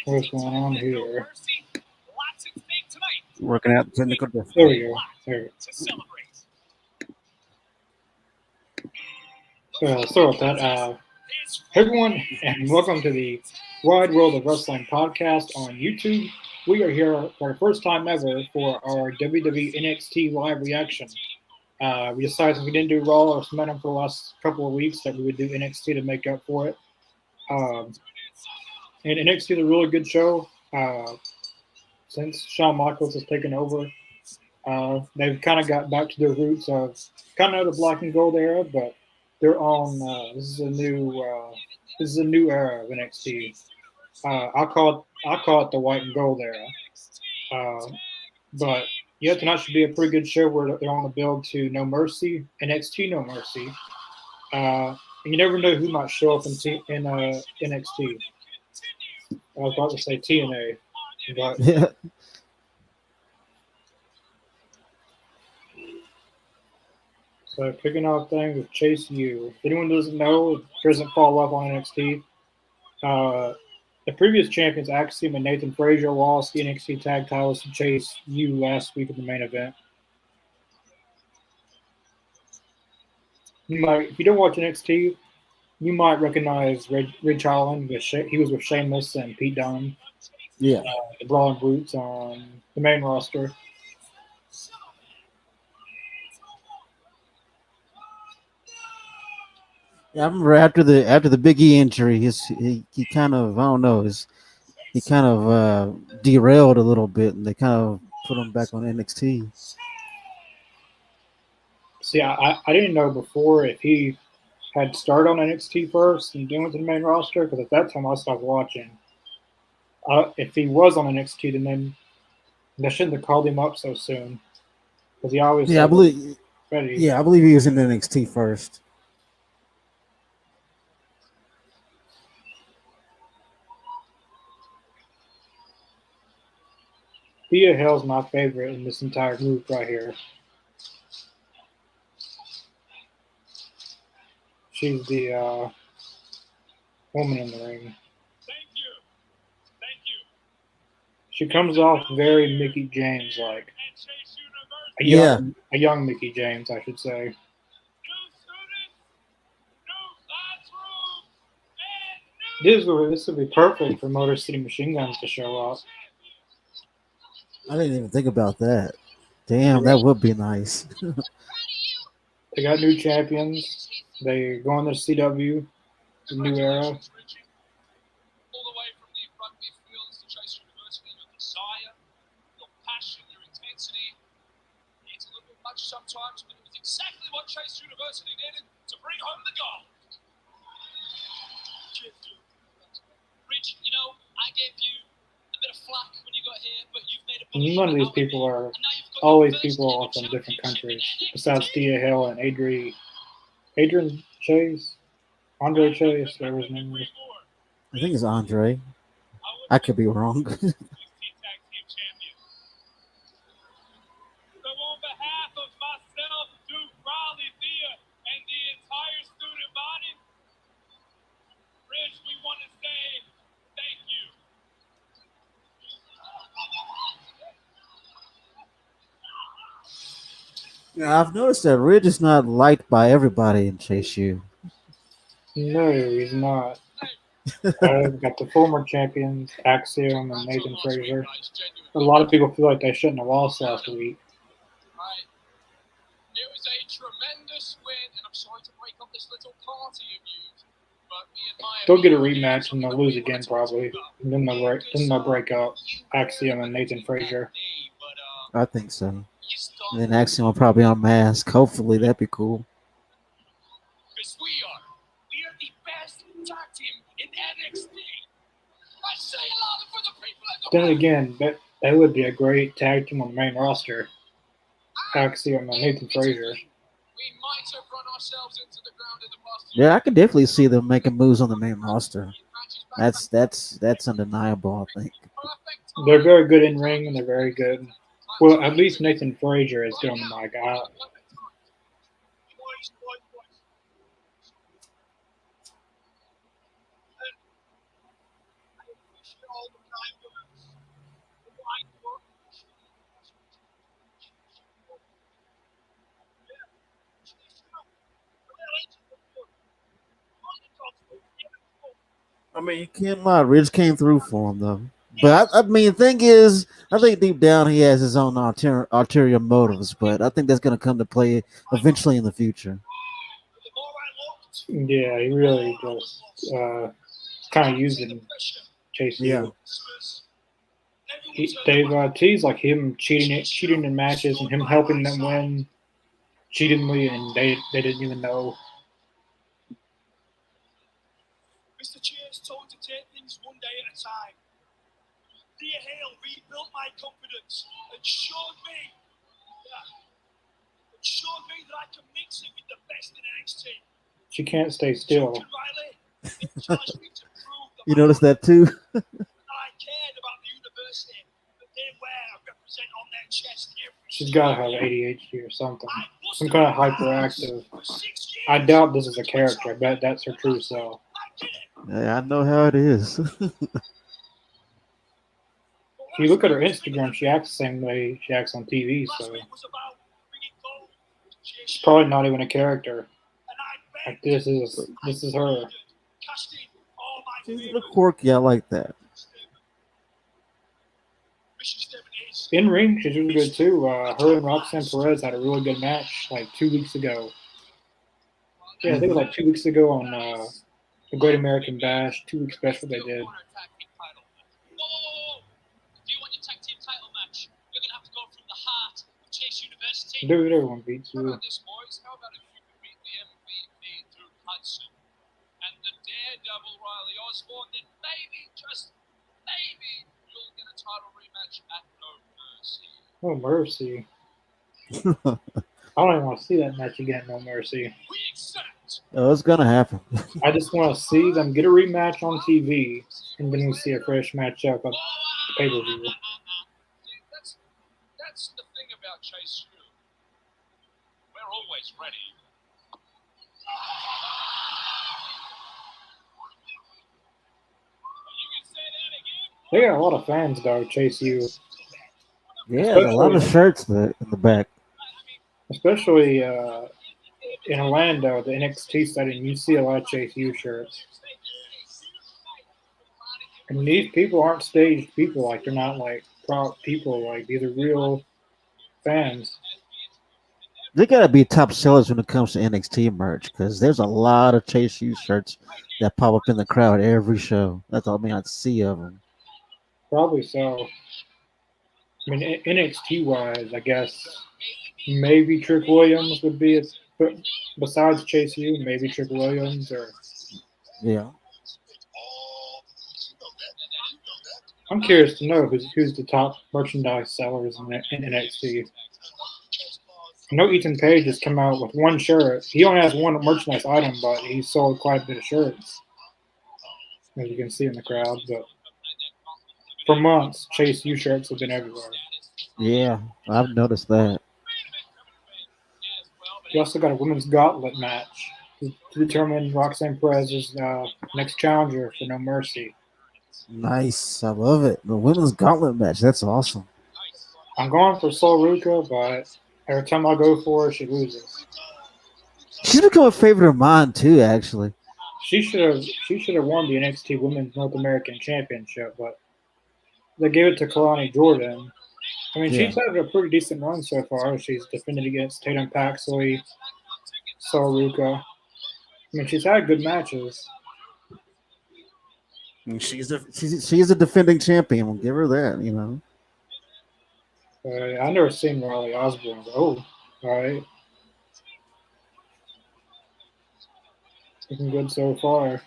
What's going on here? Working out technical There we difficulty. go. Sorry about that. Hey everyone, and welcome to the Wide World of Wrestling podcast on YouTube. We are here for the first time ever for our WWE NXT live reaction. We decided since we didn't do Raw or SmackDown for the last couple of weeks that we would do NXT to make up for it. Um, and NXT is a really good show. Since Shawn Michaels has taken over, they've kind of got back to their roots of kind of the black and gold era, but they're on. This is a new era of NXT. I call it the white and gold era. Uh, but yeah, tonight should be a pretty good show where they're on the build to No Mercy, NXT No Mercy. And you never know who might show up in NXT. I was about to say TNA, but Yeah. so kicking off things with Chase U. If anyone doesn't know, doesn't follow up on NXT, uh, the previous champions Axiom and Nathan Frazier lost the NXT tag titles to Chase U last week in the main event. If you don't watch NXT, you might recognize Ridge Holland. He was with Sheamus and Pete Dunne, Yeah. the Brawling Brutes on the main roster. Yeah, I remember after the Big E injury, he kind of, I don't know, he kind of derailed a little bit, and they kind of put him back on NXT. See, I didn't know before if he had started on NXT first and then went to the main roster because at that time I stopped watching. If he was on NXT, then they shouldn't have called him up so soon because he always Yeah, I said believe. ready. Yeah, I believe he was in NXT first. Thea Hill's my favorite in this entire group right here. She's the woman in the ring. She comes off very Mickey James like Yeah, a young Mickey James, I should say. This would be perfect for Motor City Machine Guns to show up. I didn't even think about that. Damn, that would be nice. They got new champions. They go on to CW, the new era. None of these people are all these people are from different countries besides Thea Hill and Adrian Chase, Andre Chase, whatever his name is. I think it's Andre. I could be wrong. Yeah, I've noticed that Ridge is not liked by everybody in Chase U. No, he's not. We've got the former champions, Axiom and Nathan Frazier. A lot of people feel like they shouldn't have lost last week. They'll get a rematch and they'll lose again probably. And then they'll break up Axiom and Nathan Frazier. I think so. And then Axiom will probably unmask. Hopefully, that'd be cool. Then again, that would be a great tag team on the main roster. Axiom and Nathan Frazier. Yeah, I could definitely see them making moves on the main roster. That's undeniable. I think. They're very good in ring and they're very good. Well, at least Nathan Frazier is good on the mic. I mean, you can't lie. Ridge came through for him though. But I mean, the thing is, I think deep down he has his own ulterior motives. But I think that's going to come to play eventually in the future. Yeah, he really just kind of using Chase Yeah. U. They've teased like him cheating in matches, and him helping them win cheatingly, and they didn't even know. Mr. Chase told to take things one day at a time. Thea Hale rebuilt my confidence and showed me that I can mix it with the best in NXT. She can't stay still. You notice that too? I cared about the university that they wear and represent on their chest. She's got to have ADHD or something. Some kind of hyperactive. I doubt this is a character. I bet that's her true self. Yeah, I know how it is. If you look at her Instagram, she acts the same way she acts on TV, so it's probably not even a character. Like this is her. She's a little quirky. I like that. In ring, she's really good too. Her and Roxanne Perez had a really good match like 2 weeks ago. Yeah, I think it was like 2 weeks ago on the Great American Bash 2-week special they did. Dude, everyone beats you. And the Daredevil Riley Osborne, then maybe, just maybe, you'll get a title rematch at No Mercy. No Mercy. I don't even want to see that match again, No Mercy. Oh, it's gonna happen. I just want to see them get a rematch on TV, and then we see a fresh matchup at the pay-per-view. That's the thing about Chase U. We're always ready. They got a lot of fans though, Chase U. Yeah, a lot of shirts in the back. Especially in Orlando, the NXT setting, you see a lot of Chase U shirts. And these people aren't staged people. Like, they're not like prop people. Like, these are real fans. They gotta be top sellers when it comes to NXT merch because there's a lot of Chase U shirts that pop up in the crowd every show. That's all I see of them. Probably so. I mean, NXT wise, I guess maybe Trick Williams would be it. But besides Chase U, maybe Trick Williams or. Yeah. I'm curious to know who's the top merchandise sellers in NXT. I know Ethan Page has come out with one shirt. He only has one merchandise item, but he sold quite a bit of shirts, as you can see in the crowd. But for months, Chase U shirts have been everywhere. Yeah, I've noticed that. We also got a women's gauntlet match to determine Roxanne Perez's next challenger for No Mercy. Nice, I love it. The women's gauntlet match, that's awesome. I'm going for Sol Ruca, but every time I go for her, she loses. She's become a favorite of mine too, actually. She should have won the NXT Women's North American Championship, but they gave it to Kalani Jordan. I mean, she's had a pretty decent run so far. She's defended against Tatum Paxley, Sol Ruca. I mean, she's had good matches. She's a defending champion. We'll give her that, you know. I've never seen Riley Osborne. Oh, all right. Looking good so far.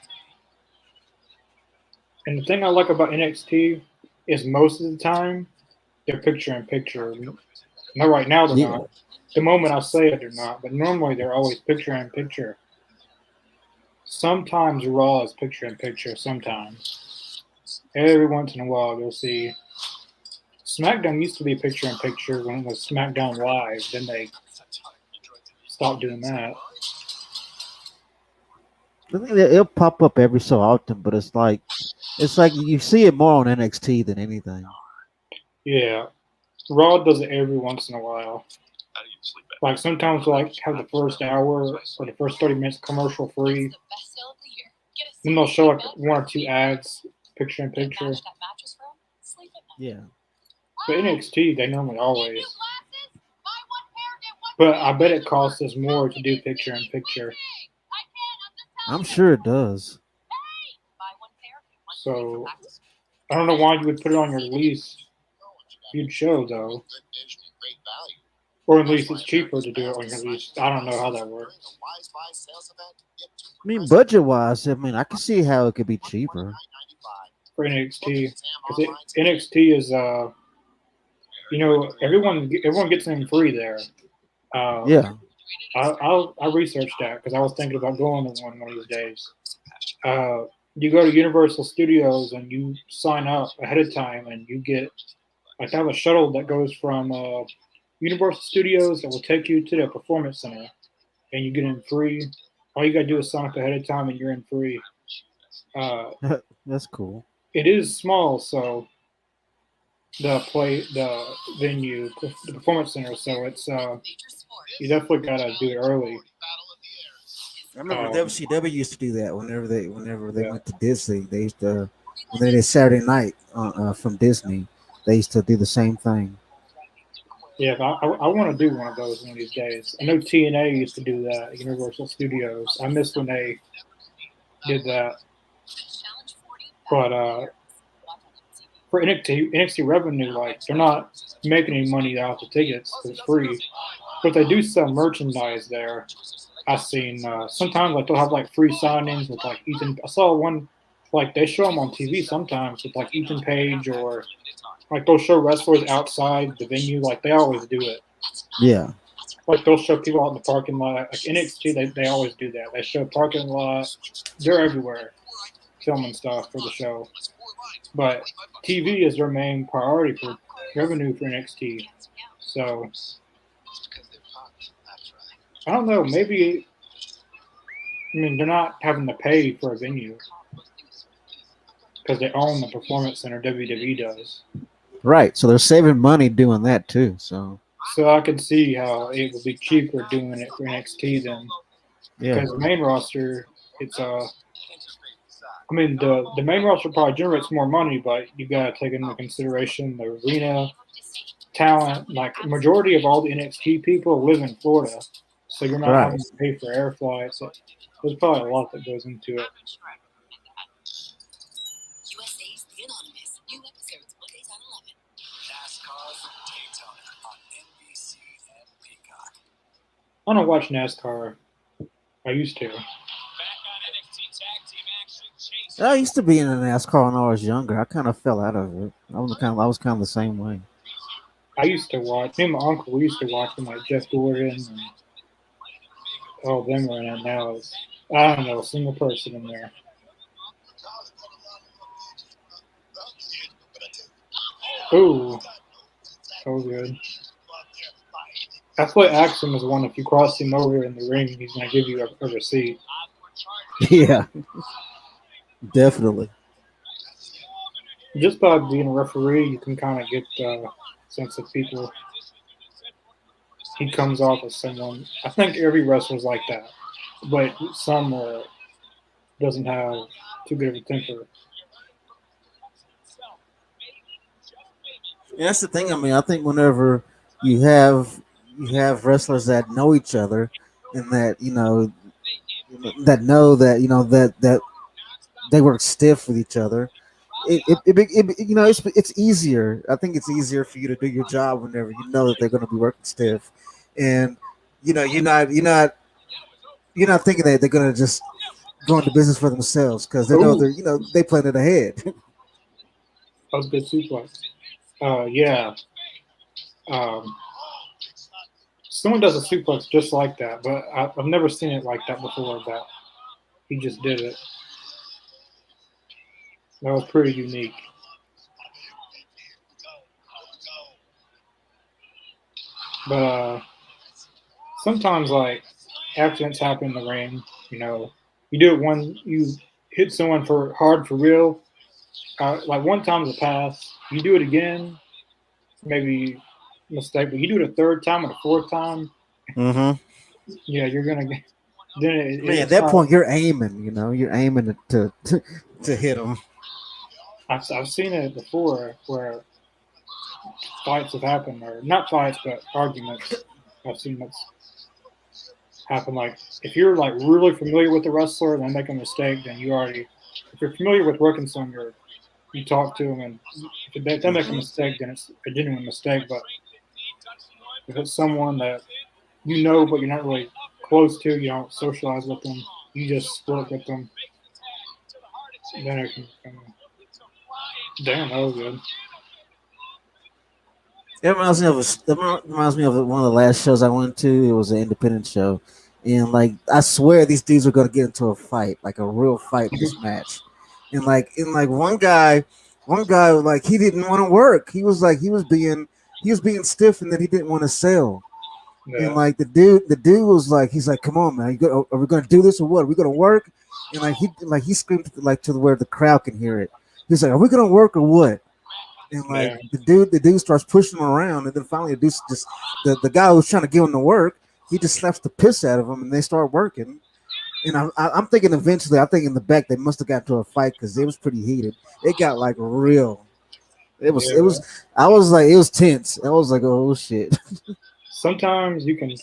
And the thing I like about NXT is most of the time they're picture in picture. No, right now they're not. The moment I say it, they're not. But normally they're always picture in picture. Sometimes Raw is picture in picture. Sometimes. Every once in a while you'll see. SmackDown used to be picture in picture when it was SmackDown Live. Then they stopped doing that. I think it'll pop up every so often, but it's like you see it more on NXT than anything. Yeah, Raw does it every once in a while. Like sometimes, like have the first hour or the first 30 minutes commercial free, Then they'll show like one or two ads, picture in picture. Yeah. But NXT, they normally always. But I bet it costs us more to do picture in picture. I'm sure it does. So I don't know why you would put it on your least viewed show though. Or at least it's cheaper to do it on your least. I don't know how that works. I mean, budget wise, I mean, I can see how it could be cheaper. For NXT, because NXT is everyone gets in free there. Yeah. I researched that because I was thinking about going to one of these days. You go to Universal Studios and you sign up ahead of time, and you get like they have a shuttle that goes from Universal Studios that will take you to the Performance Center, and you get in free. All you gotta do is sign up ahead of time, and you're in free. That's cool. It is small, so the venue, the Performance Center. So it's you definitely gotta do it early. I remember WCW used to do that whenever they Yeah. went to Disney. They used to when they did Saturday night from Disney. They used to do the same thing. Yeah, I want to do one of those one of these days. I know TNA used to do that at Universal Studios. I missed when they did that. But for NXT revenue, like they're not making any money off the tickets. It's free, but they do sell merchandise there. I've seen sometimes like they'll have like free signings with like Ethan. I saw one like they show them on TV sometimes with like Ethan Page, or like they'll show wrestlers outside the venue. Like they always do it. Yeah. Like they'll show people out in the parking lot. Like NXT, they always do that. They show parking lot. They're everywhere filming stuff for the show. But TV is their main priority for revenue for NXT. So I don't know. Maybe they're not having to pay for a venue because they own the Performance Center. WWE does. Right. So they're saving money doing that too. So I could see how it would be cheaper doing it for NXT then, yeah. because the main roster, it's the main roster probably generates more money, but you gotta take into consideration the arena talent. Like majority of all the NXT people live in Florida, so you're not Right. having to pay for air flights. So there's probably a lot that goes into it. I don't watch NASCAR. I used to. I used to be in a NASCAR when I was younger. I kind of fell out of it. I was kind of the same way. I used to watch. Me and my uncle, we used to watch them, like Jeff Gordon and all of them are in it now. Is I don't know, a single person in there. Ooh, that was good. That's what Axum is one. If you cross him over in the ring, he's gonna give you a receipt. Yeah, definitely. Just by being a referee, you can kind of get the sense of people. He comes off as someone. I think every wrestler's like that, but some doesn't have too good of a temper. Yeah, that's the thing. I mean, I think whenever you have wrestlers that know each other and that that know that that they work stiff with each other, it's easier. I think it's easier for you to do your job whenever you know that they're going to be working stiff, and you're not thinking that they're going to just go into business for themselves because they know Ooh, they plan it ahead. that was a good suplex. Yeah. Um, someone does a suplex just like that, but I've never seen it like that before. That he just did it. That was pretty unique. But sometimes like accidents happen in the ring. You do it you hit someone for hard for real. Like one time's a pass. You do it again, maybe mistake, but you do it a third time and a fourth time. Mm-hmm. Yeah, you're gonna get. then at that point you're aiming. You're aiming to hit them. I've seen it before where fights have happened, or not fights, but arguments. I've seen that's happen. Like if you're like really familiar with the wrestler and they make a mistake, then you already. If you're familiar with working somewhere, you talk to them, and if they make a mistake, then it's a genuine mistake. But if it's someone that you know, but you're not really close to, you don't socialize with them, you just work with them, then it can damn, that was good. It reminds me of one of the last shows I went to. It was an independent show, and like I swear these dudes are gonna get into a fight, like a real fight in this match. And one guy like he didn't want to work. He was being stiff, and then he didn't want to sell. Yeah. And like the dude was like, he's like, "Come on, man, are we gonna do this or what? Are we gonna work?" And he screamed to where the crowd can hear it. He's like, "Are we gonna work or what?" And like the dude starts pushing him around, and then finally the guy who was trying to get him to work, he just slaps the piss out of him, and they start working. And I'm thinking eventually, I think in the back they must have got to a fight because it was pretty heated. It got like real. It was. I was like, it was tense. I was like, oh shit. Sometimes you can,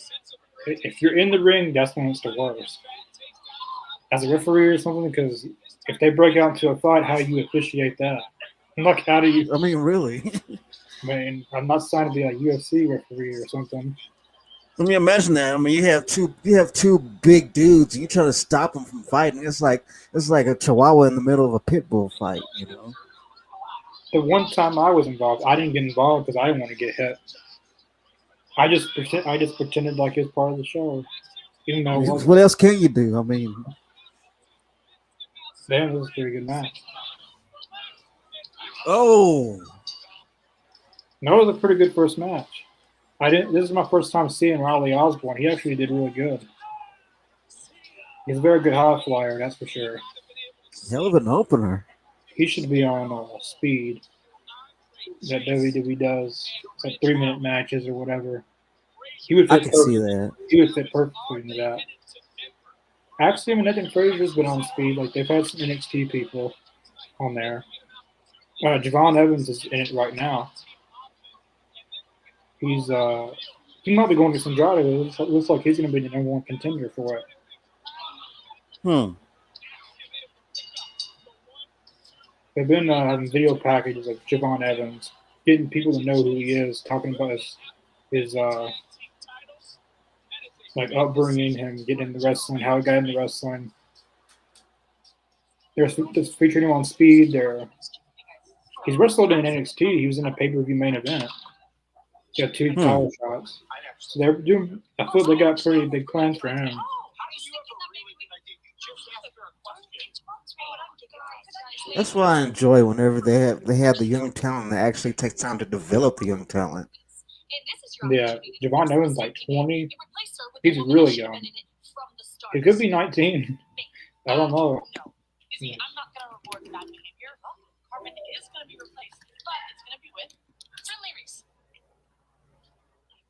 if you're in the ring, that's when it's the worst. As a referee or something, because if they break out into a fight, how do you officiate that? Like, how do you? I mean, really? I mean, I'm not signed to be a UFC referee or something. Let me imagine that. I mean, you have two big dudes, and you try to stop them from fighting. It's like a chihuahua in the middle of a pit bull fight, you know. The one time I was involved, I didn't get involved because I didn't want to get hit. I just pretended like it's part of the show, even though it wasn't. What else can you do? I mean, damn, this was a pretty good match. Oh, no, it was a pretty good first match. This is my first time seeing Riley Osborne. He actually did really good. He's a very good high flyer, that's for sure. Hell of an opener. He should be on Speed that WWE does, like 3-minute matches or whatever. I can see that. He would fit perfectly into that. Actually, I mean, Nathan Frazier's been on Speed. Like they've had some NXT people on there. Javon Evans is in it right now. He might be going to Andrade. It looks like he's going to be the number one contender for it. They've been having video packages of Javon Evans, getting people to know who he is, talking about his like upbringing, him getting into wrestling, how he got into wrestling. They're just featuring him on Speed. He's wrestled in NXT. He was in a pay-per-view main event. He got 2 title shots. So they're doing. I feel they got pretty big plans for him. That's why I enjoy whenever they have the young talent that actually takes time to develop the young talent. Yeah, Javon Evans like 20. He's really young. He could be 19. I don't know. I'm not going to reward bad behavior. Carmen is going to be replaced, but it's going to be with friendly Reese.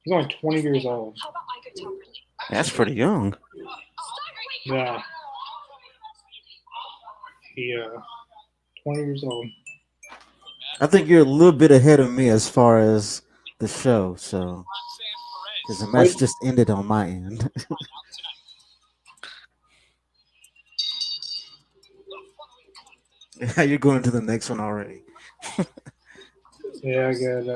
He's only 20 years old. How about I go talk really? That's pretty young. Yeah. 20 years old. I think you're a little bit ahead of me as far as the show, so because the match just ended on my end. You're going to the next one already. Yeah, I get.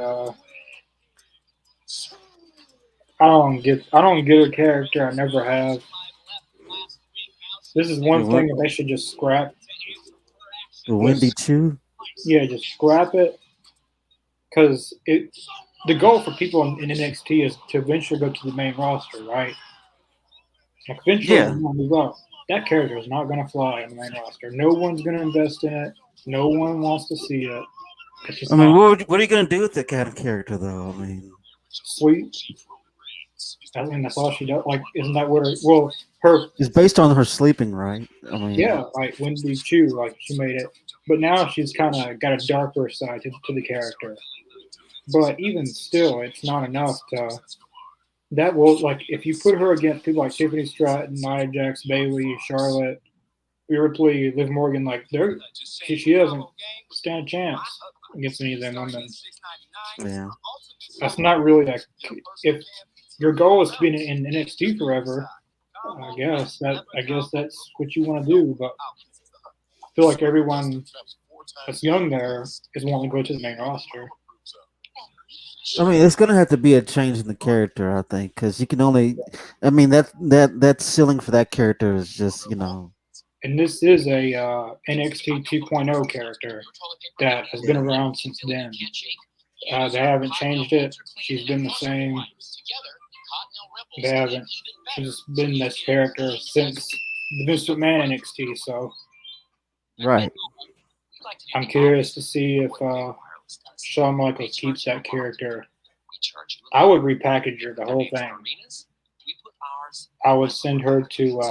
I don't get a character. I never have. This is one thing that they should just scrap. The Wendy Chu? Yeah, just scrap it. Because the goal for people in NXT is to eventually go to the main roster, right? Like eventually, they're gonna move up. That character is not going to fly on the main roster. No one's going to invest in it. No one wants to see it. I mean, what are you going to do with that kind of character, though? I mean, sweet. I mean, that's all she does. Like, isn't that what her? It's based on her sleeping, right? I mean, yeah, like Wendy Chu, like she made it, but now she's kind of got a darker side to the character. But even still, it's not enough to that will like if you put her against people like Tiffany Stratton, Nia Jax, Bailey, Charlotte, Ripley, Liv Morgan, like she doesn't stand a chance against any of them women. Yeah. That's not really like if your goal is to be in NXT forever. I guess that's what you want to do, but I feel like everyone that's young there is wanting to go to the main roster. I mean, it's gonna have to be a change in the character, I think, because you can only. I mean, that ceiling for that character is just And this is a NXT 2.0 character that has been around since then. They haven't changed it. She's been the same. They haven't. She's been this character since the Vince McMahon NXT. So right. I'm curious to see if Shawn Michaels keeps that character. I would repackage her the whole thing. I would send her to.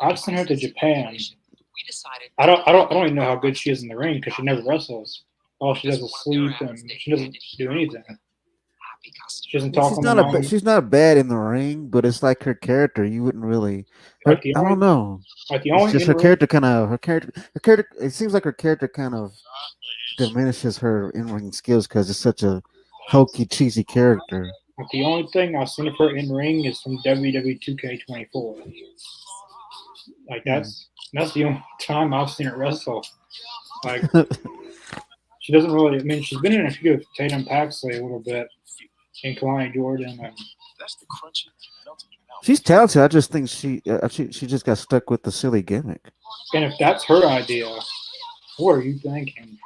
I'd send her to Japan. I don't even know how good she is in the ring because she never wrestles. All she does is sleep and she doesn't do anything. She doesn't talk on the mic. She's not bad in the ring, but it's like her character. You wouldn't really. I don't know. Like the it's only just her character kind of her character. It seems like her character kind of diminishes her in ring skills because it's such a hokey, cheesy character. Like the only thing I've seen of her in ring is from WWE 2K24. Like that's the only time I've seen her wrestle. Like she doesn't really. I mean, she's been in a few of Tatum Paxley a little bit, and Kalani Jordan. And she's talented. I just think she just got stuck with the silly gimmick. And if that's her idea, what are you thinking?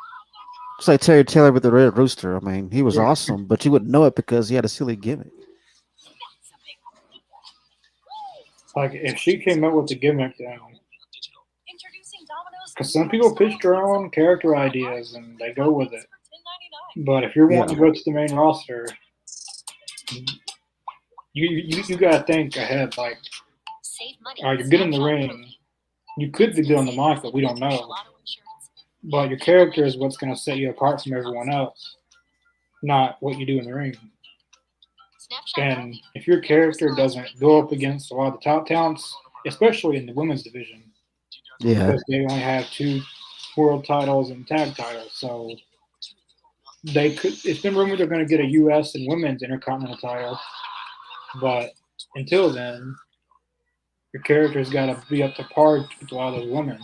It's like Terry Taylor with the Red Rooster. I mean, he was awesome, but you wouldn't know it because he had a silly gimmick. Like if she came up with the gimmick, then because some people pitch their own character ideas and they go with it. But if you're wanting to go to the main roster, you gotta think ahead. Like, you're good in the ring. You could be good on the mic, but we don't know. But your character is what's going to set you apart from everyone else, not what you do in the ring. And if your character doesn't go up against a lot of the top talents, especially in the women's division, because they only have 2 world titles and tag titles, so they could. It's been rumored they're going to get a U.S. and women's intercontinental title, but until then, your character's got to be up to par with a lot of those women.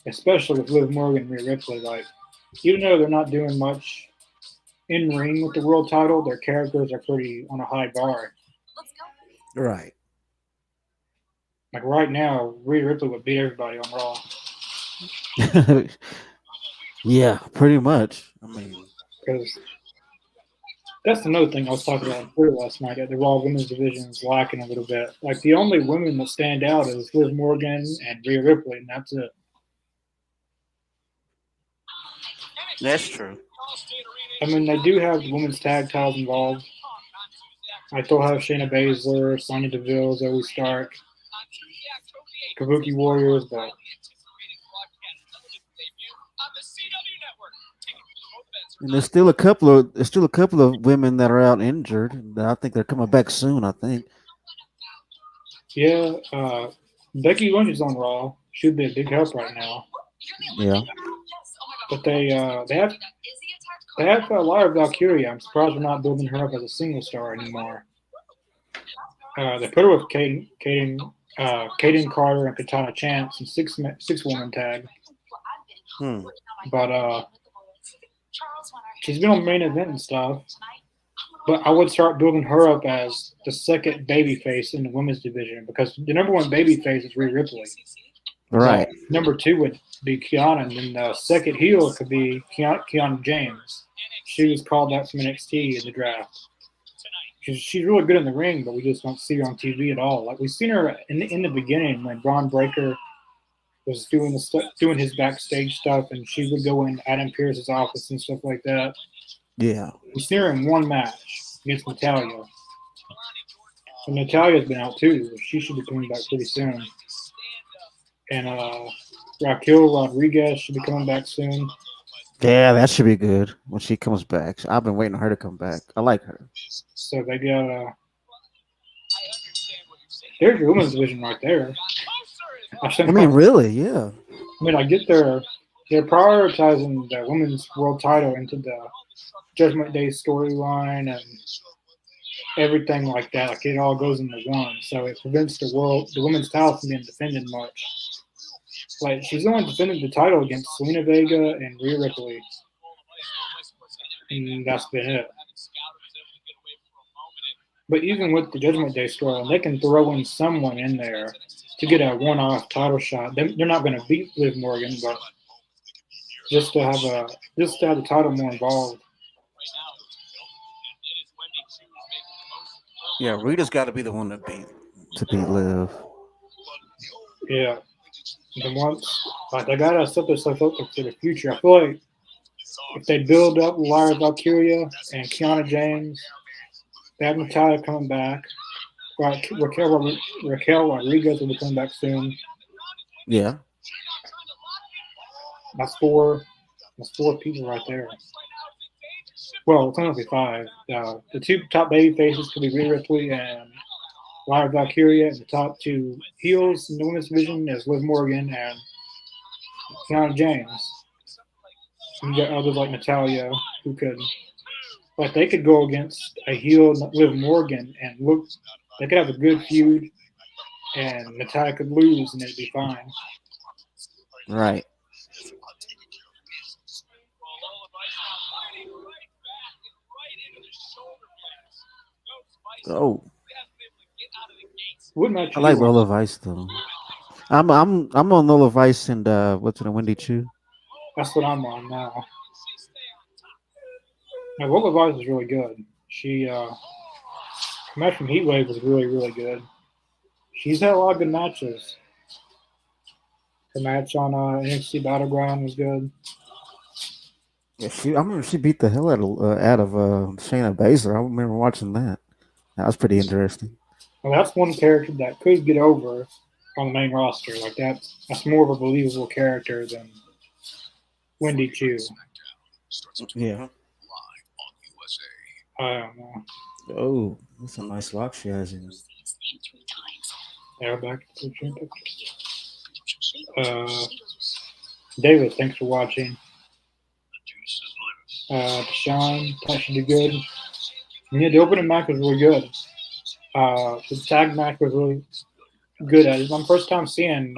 Especially with Liv Morgan and Rhea Ripley, like even though they're not doing much in ring with the world title, their characters are pretty on a high bar. Right. Like right now, Rhea Ripley would beat everybody on Raw. Yeah, pretty much. I mean, because that's another thing I was talking about on Twitter last night. The Raw women's division is lacking a little bit. Like the only women that stand out is Liv Morgan and Rhea Ripley, and that's it. That's true. I mean, they do have the women's tag titles involved. I still have Shayna Baszler, Sonya Deville, Zoe Stark, Kabuki Warriors, but and there's still a couple of women that are out injured. I think they're coming back soon. I think. Yeah, Becky Lynch is on Raw. She'd be a big help right now. Yeah. But they have Lyra Valkyria. I'm surprised we're not building her up as a single star anymore. They put her with Kaden Carter and Katana Chance in six woman tag. But she's been on main event and stuff. But I would start building her up as the second babyface in the women's division because the number 1 babyface is Rhea Ripley. Right. So number 2 would be Kiana, and then the second heel could be Kiana James. She was called out from NXT in the draft. She's really good in the ring, but we just don't see her on TV at all. Like we've seen her in the beginning when Braun Breaker was doing his backstage stuff, and she would go in Adam Pearce's office and stuff like that. Yeah. We've seen her in one match against Natalya. And Natalia's been out too. She should be coming back pretty soon. And Raquel Rodriguez should be coming back soon. Yeah, that should be good when she comes back. I've been waiting on her to come back. I like her. So they got there's your women's division right there. I mean, really? Yeah. I mean, I get they're prioritizing the women's world title into the Judgment Day storyline and everything like that. Like it all goes into one, so it prevents the women's title from being defended much. Like she's only defended the title against Selena Vega and Rhea Ripley, and that's been it. But even with the Judgment Day storyline, they can throw in someone in there to get a one-off title shot. They're not going to beat Liv Morgan, but just to have the title more involved. Yeah, Rita's got to be the one to beat Liv. Yeah. And once like they gotta set themselves up for the future. I feel like if they build up Lyra Valkyria and Kiana James, they have Natalia coming back. Right, Raquel Rodriguez will be coming back soon. Yeah. That's four. That's four people right there. Well, it's only five. The two top baby faces could be Rhea Ripley and Lyra Valkyria, and the top two heels in the women's division is Liv Morgan and Kiana James. You got others like Natalia who could, like, they could go against a heel Liv Morgan and look. They could have a good feud, and Natalia could lose, and it'd be fine. Right. Oh. What match? I like Lola Vice though. I'm on Lola Vice and what's it, Wendy Chu. That's what I'm on now. Now, Lola Vice is really good. She her match from Heatwave was really, really good. She's had a lot of good matches. Her match on NXT Battleground was good. Yeah, I remember she beat the hell out of Shayna Baszler. I remember watching that. That was pretty interesting. Well, that's one character that could get over on the main roster. Like that's more of a believable character than Wendy Chu. Yeah. I don't know. Oh, that's a nice lock she has in. Yeah, back to David, thanks for watching. Deshaun, that should do good. And yeah, the opening match was really good. The tag match was really good. It's my first time seeing,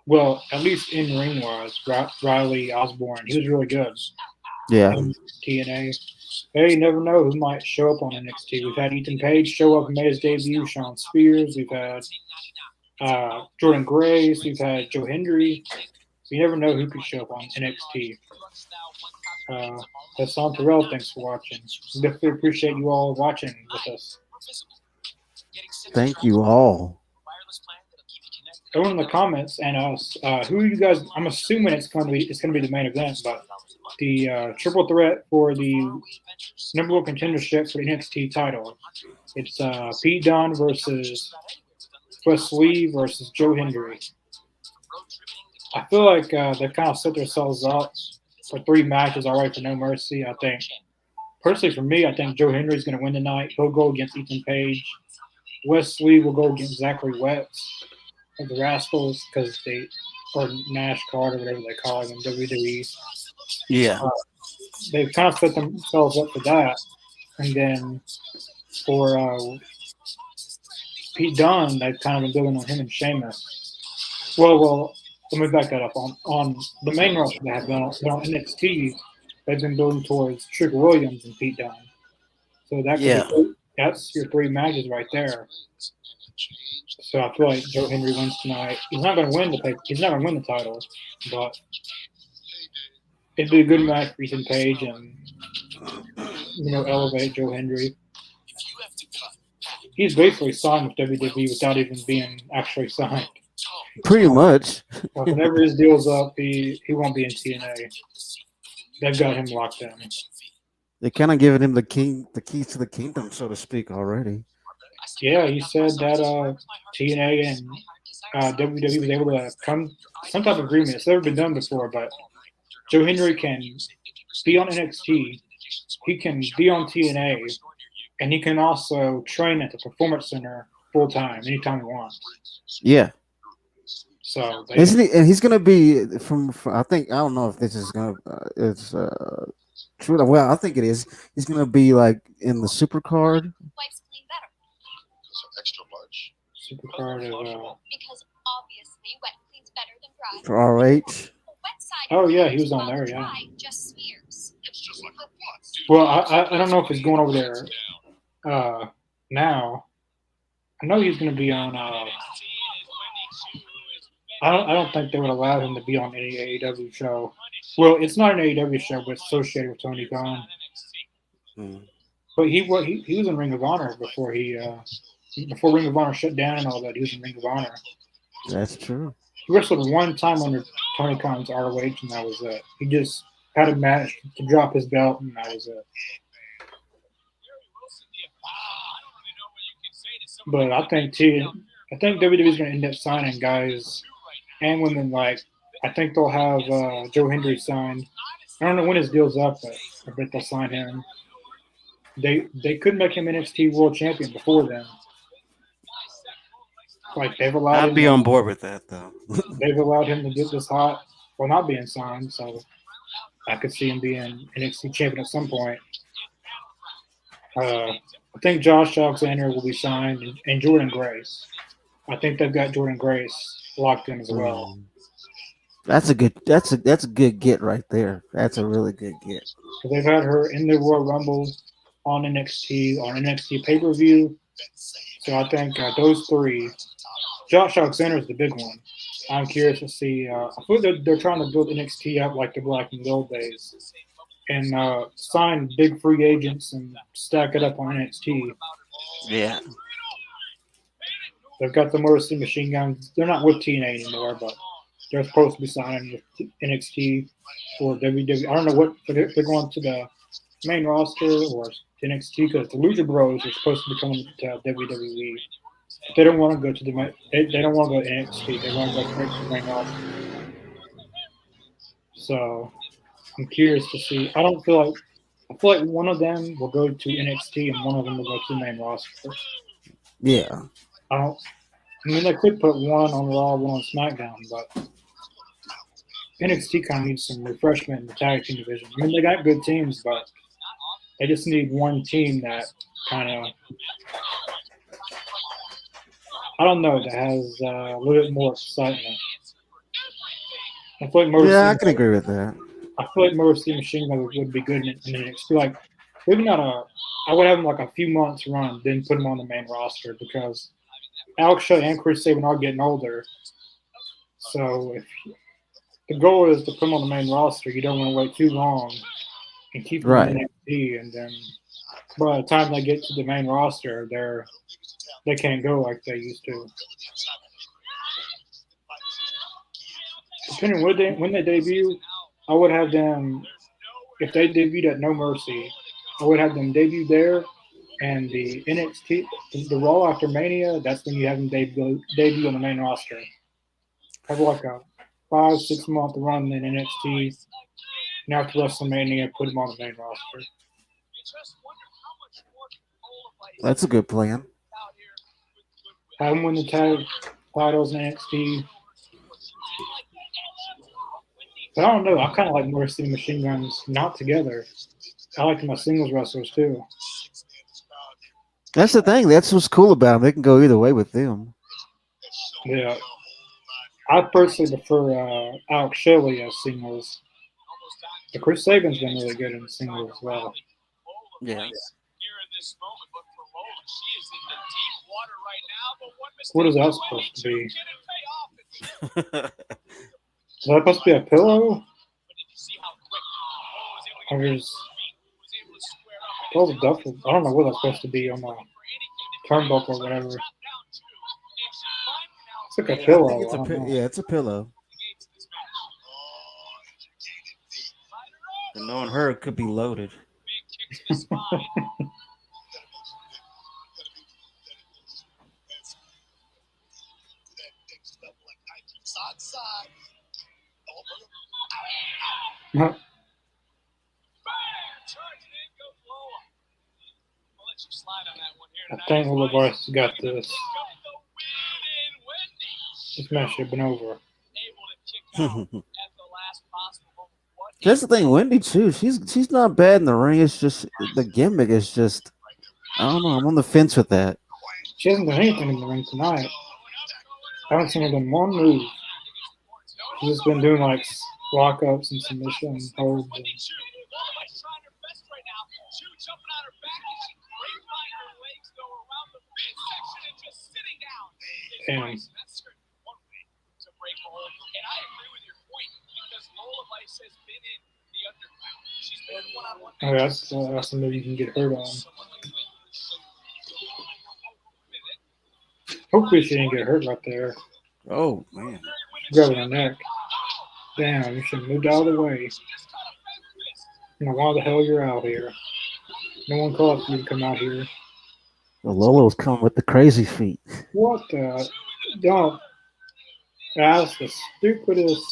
well, at least in ring wise, Riley Osborne. He was really good. Yeah. TNA. Hey, you never know who might show up on NXT. We've had Ethan Page show up and made his debut. Sean Spears. We've had Jordan Grace. We've had Joe Hendry. You never know who could show up on NXT. Hassan Terrell, thanks for watching. Definitely appreciate you all watching with us. Thank you all. Everyone in the comments and us, who are you guys? I'm assuming it's going to be the main event, but the triple threat for the number one contendership for the NXT title. It's Pete Dunne versus Wes Lee versus Joe Hendry. I feel like they've kind of set themselves up for three matches already for No Mercy. I think, personally for me, I think Joe Hendry is going to win tonight. He'll go against Ethan Page. Wes Lee will go against Zachary Wetz of the Rascals because or Nash Carter, whatever they call him in WWE. Yeah. They've kind of set themselves up for that. And then for Pete Dunne, they've kind of been building on him and Sheamus. Well, let me back that up. On the main roster they have been on NXT, they've been building towards Trick Williams and Pete Dunne. So that's your three matches right there. So I feel like Joe Hendry wins tonight. He's not going to win the title, but it'd be a good match for Ethan Page and elevate Joe Hendry. He's basically signed with WWE without even being actually signed. Pretty much. Whenever his deal's up, he won't be in TNA. They've got him locked in. They kind of given him the keys to the kingdom, so to speak, already. Yeah, he said that TNA and WWE was able to come some type of agreement. It's never been done before, but Joe Hendry can be on NXT. He can be on TNA, and he can also train at the Performance Center full time anytime he wants. Yeah. So they Isn't he? And he's gonna be from I think I don't know if this is gonna it's true. Well, I think it is. He's gonna be like in the super card Supercard is for RH. oh yeah, he was on there. Yeah. Well, I don't know if he's going over there now. I know he's going to be on. I don't think they would allow him to be on any AEW show. Well, it's not an AEW show, but it's associated with Tony Khan. But he was in Ring of Honor before before Ring of Honor shut down and all that. He was in Ring of Honor. That's true. He wrestled one time under Tony Khan's ROH, and that was it. He just had a match to drop his belt, and that was it. But I think WWE is going to end up signing guys and women. Like I think they'll have Joe Hendry signed. I don't know when his deal's up, but I bet they'll sign him. They could make him NXT World Champion before then. Like they've allowed. I'd be on board with that though. They've allowed him to get this hot while not being signed, so I could see him being NXT champion at some point. I think Josh Alexander will be signed and Jordan Grace. I think they've got Jordan Grace locked in as well. That's a good get right there. That's a really good get. So they've had her in the Royal Rumble on NXT pay-per-view. So I think those three. Josh Alexander is the big one. I'm curious to see. I feel they're trying to build NXT up like they were like in the old days, and sign big free agents and stack it up on NXT. Yeah. They've got the Motor City Machine Guns. They're not with TNA anymore, but they're supposed to be signing with NXT or WWE. I don't know what if they're going to the main roster or NXT because the Lucha Bros are supposed to be coming to WWE. They don't want to go to they don't want to go to NXT. They want to go straight to the main roster. So I'm curious to see. I feel like one of them will go to NXT and one of them will go to the main roster. Yeah. I mean, they could put one on Raw, one on SmackDown, but NXT kind of needs some refreshment in the tag team division. I mean, they got good teams, but they just need one team that kind of, I don't know, that has a little bit more excitement. I feel like I can agree with that. I feel like Motor City Machine Gun would be good in NXT. Like, maybe not I would have them like a few months run, then put them on the main roster because Alex Shelley and Chris Sabin are getting older. So if the goal is to put them on the main roster, you don't want to wait too long and keep them in NXT, and then by the time they get to the main roster, they can't go like they used to. Depending when they debut, I would have them. If they debuted at No Mercy, I would have them debut there, and the NXT, the Raw after Mania. That's when you have them debut on the main roster. Have like a 5-6 month run in NXT. Now after WrestleMania, put them on the main roster. That's a good plan. Have them win the tag titles in NXT. But I don't know. I kind of like Motor City Machine Guns not together. I like my singles wrestlers too. That's the thing. That's what's cool about them. They can go either way with them. Yeah. I personally prefer Alex Shelley as singles. But Chris Sabin's been really good in singles as well. Yeah. What is that supposed to be? Is that supposed to be a pillow? Or just a duffel? I don't know what that's supposed to be on the turnbuckle or whatever. It's like a pillow. It's a pillow. And knowing her, it could be loaded. think Levi's got this. This match should have been over. That's the thing, Wendy too. She's not bad in the ring. It's just the gimmick is just I don't know. I'm on the fence with that. She hasn't done anything in the ring tonight. I haven't seen her do one move. She's just been doing like lockups and submission holds. And... Damn. Oh, that's something you can get hurt on. Hopefully she didn't get hurt right there. Oh man. Grabbing her neck. Damn, you should have moved out of the way. You know, why the hell you're out here? No one called for you to come out here. Well, Lola's coming with the crazy feet. What the? Don't. That's the stupidest.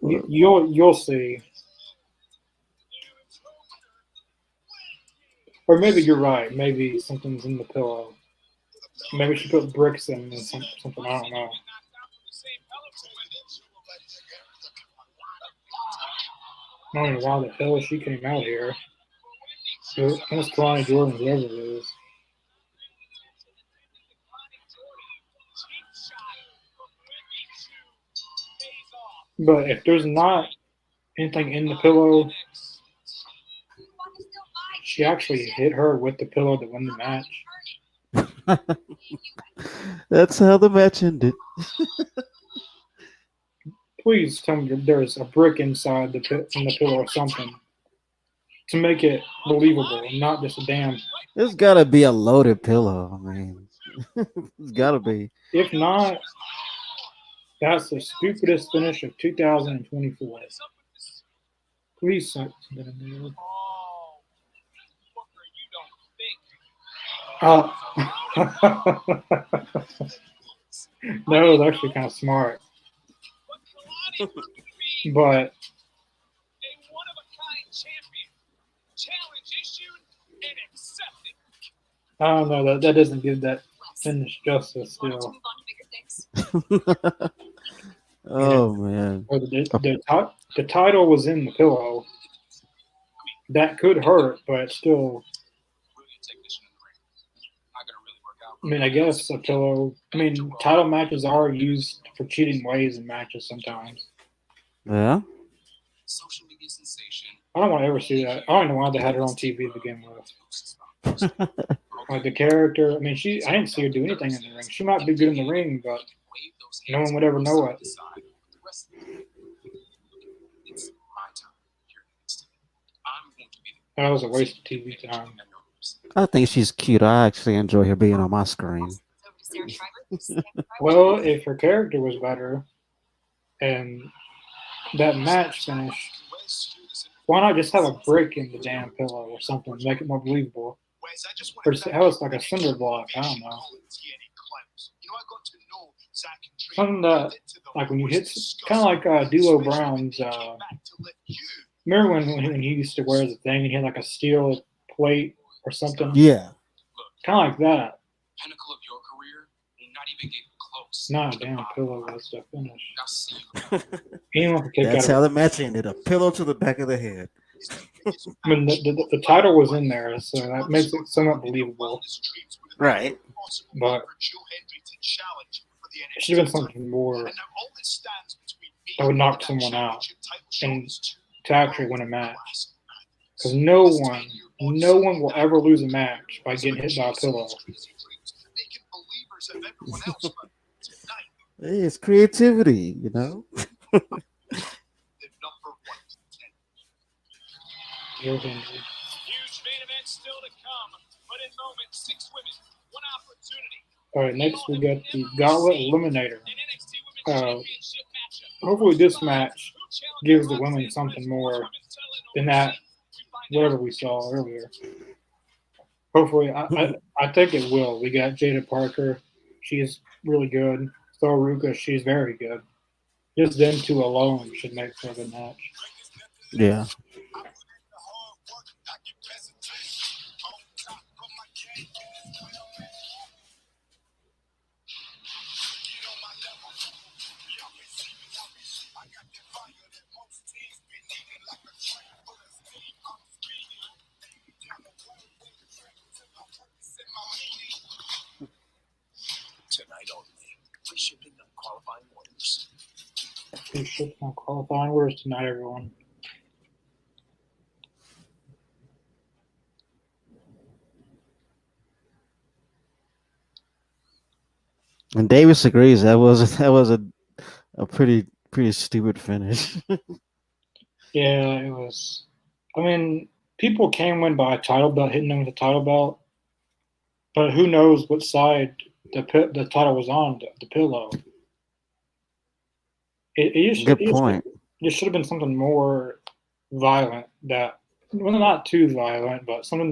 You'll see. Or maybe you're right. Maybe something's in the pillow. Maybe she put bricks in something. I don't know. I don't know why the hell she came out here. That's Kalani Jordan, whoever it is. But if there's not anything in the pillow, she actually hit her with the pillow to win the match. That's how the match ended. Please tell me there's a brick inside the pillow or something to make it believable, not just a damn. There's got to be a loaded pillow. I mean, it's got to be. If not, that's the stupidest finish of 2024. Please something in there. That was actually kind of smart. But I don't know, that doesn't give that finish justice still. Oh man. The title was in the pillow. That could hurt, but still. I mean, I guess a pillow. I mean, title matches are used for cheating ways in matches sometimes. Yeah. I don't want to ever see that. I don't know why they had her on TV to begin with. Like the character. I mean, I didn't see her do anything in the ring. She might be good in the ring, but no one would ever know it. That was a waste of TV time. I think she's cute. I actually enjoy her being on my screen. Well, if her character was better and that match finish, why not just have a brick in the damn pillow or something to make it more believable? Or have it like a cinder block. I don't know. Something that, like when you hit, kind of like D'Lo Brown's. Remember when he used to wear the thing and he had like a steel plate or something? Yeah. Kind of like that. Not a damn pillow was the finish. That's how the match ended. A pillow to the back of the head. I mean, the title was in there, so that makes it somewhat believable. Right. But it should have been something more that would knock someone out and to actually win a match. Because no one will ever lose a match by getting hit by a pillow. Hey, it's creativity, you know. Huge main event still to come, but in moments, 6 women, 1 opportunity. All right, next we got the Gauntlet Eliminator. Hopefully this match gives the women something more than that whatever we saw earlier. Hopefully, I think it will. We got Jada Parker. She's really good. Ruka, she's very good. Just them two alone should make for a good match. Yeah. Two ships on qualifying orders tonight, everyone. And Davis agrees that was a pretty stupid finish. Yeah, it was. I mean, people can win by a title belt, hitting them with a title belt, but who knows what side the title was on the pillow. Good point. It should have been something more violent that, well, not too violent, but something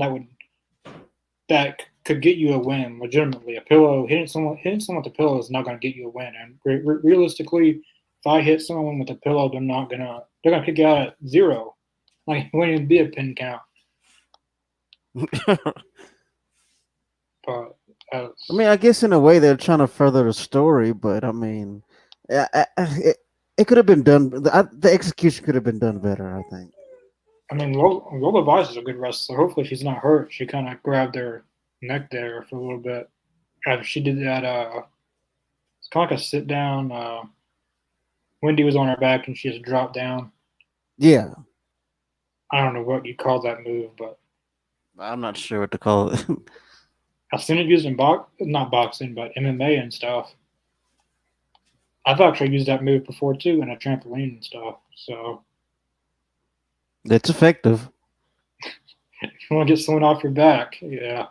that could get you a win legitimately. A pillow hitting someone with a pillow is not going to get you a win. And realistically, if I hit someone with a pillow, they're gonna kick you out at 0. Like it wouldn't even be a pin count. But I mean, I guess in a way they're trying to further the story, but I mean, it could have been done. The execution could have been done better, I think. I mean, Lola Vice is a good wrestler. Hopefully, she's not hurt. She kind of grabbed her neck there for a little bit. After she did that, it's kind of like a sit down. Wendy was on her back and she just dropped down. Yeah, I don't know what you call that move, but I'm not sure what to call it. I've seen it used in not boxing, but MMA and stuff. I've actually used that move before too in a trampoline and stuff. So It's effective. if you want to get someone off your back, yeah.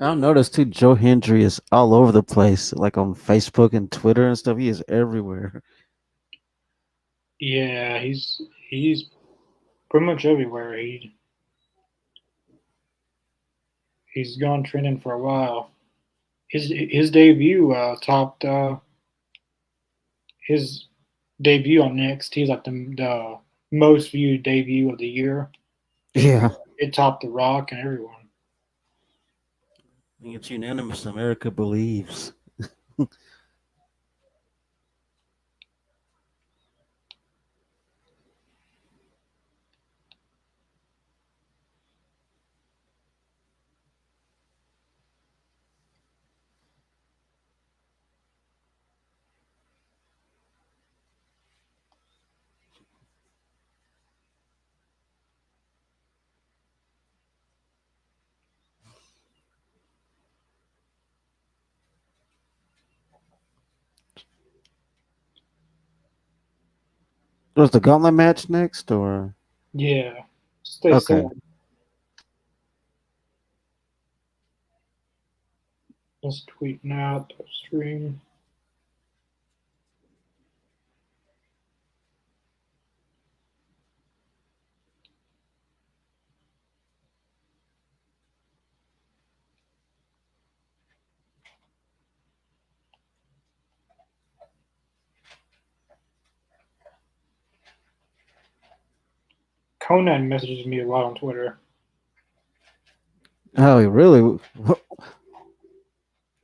I've noticed too. Joe Hendry is all over the place, like on Facebook and Twitter and stuff. He is everywhere. Yeah, he's pretty much everywhere. He's gone trending for a while. His debut topped his debut on NXT is like the most viewed debut of the year. Yeah, It topped The Rock and everyone. I think it's unanimous. America believes. Was the gauntlet match next, or Yeah, stay okay? sad. Just tweeting out the stream. Conan messages me a lot on Twitter. Oh, really?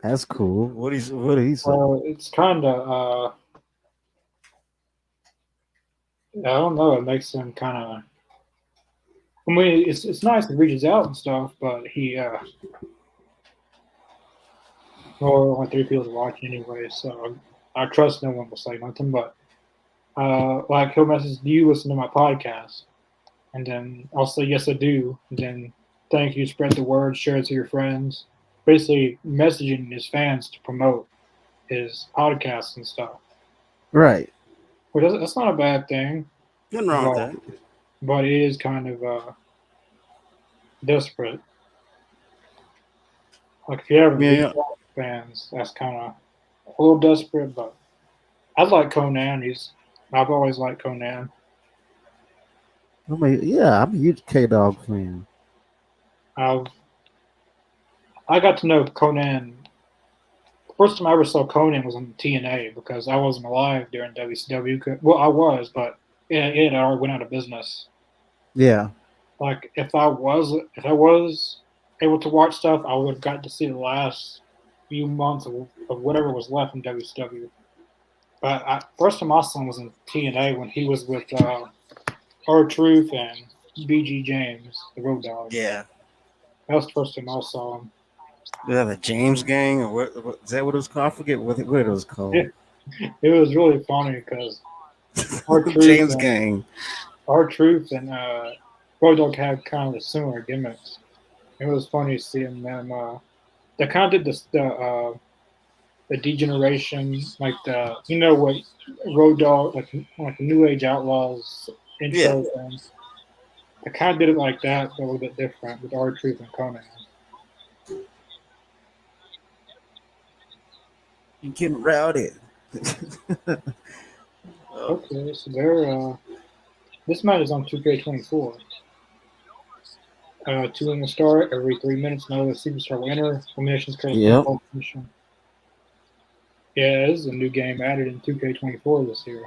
That's cool. What did he say? Well, it's kind of I don't know. It makes him kind of. I mean, it's nice he reaches out and stuff, but he well, only 3 people watching anyway, so I trust no one will say nothing. But like he'll message, "Do you listen to my podcast?" And then I'll say, "Yes, I do." And then thank you, spread the word, share it to your friends. Basically, messaging his fans to promote his podcasts and stuff. Right. Well, that's not a bad thing, Nothing wrong with that. but it is kind of desperate. Like if you ever Yeah. fans, that's kind of a little desperate. But I like Conan. I've always liked Conan. I mean, yeah, I'm a huge K Dog fan. I've I got to know Conan. The first time I ever saw Conan was on TNA because I wasn't alive during WCW. Well, I was, but it already went out of business. Yeah. Like if I was able to watch stuff, I would have got to see the last few months of whatever was left in WCW. But first time I saw him was in TNA when he was with R Truth and BG James, the Road Dog. Yeah. That was the first time I saw him. Yeah, the James Gang, or what is that? What it was called? I forget what it was called. It was really funny because R Truth James and Gang. Road Dog had kind of similar gimmicks. It was funny seeing them. They kind of did the degeneration, like what Road Dog, like the New Age Outlaws Yeah, intro thing. I kind of did it like that, but a little bit different with R Truth and Conan. you getting rowdy. Okay, so this match is on 2K24. Two in the start every 3 minutes. Another superstar winner. Eliminations current Yep. mission. Yeah, this is a new game added in 2K24 this year.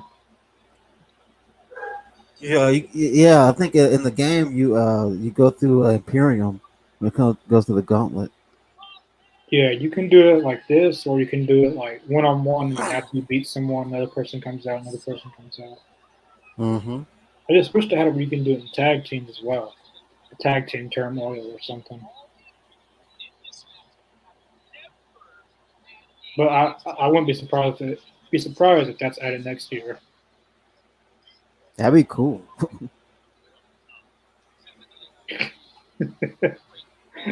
Yeah. I think in the game you go through Imperium. You go through the gauntlet. Yeah, you can do it like this, or you can do it like one on one, and then after you beat someone, another person comes out, another person comes out. Mm-hmm. I just wish they had it where you can do it in tag teams as well. A tag team turmoil or something. But I wouldn't be surprised if that's added next year. That'd be cool.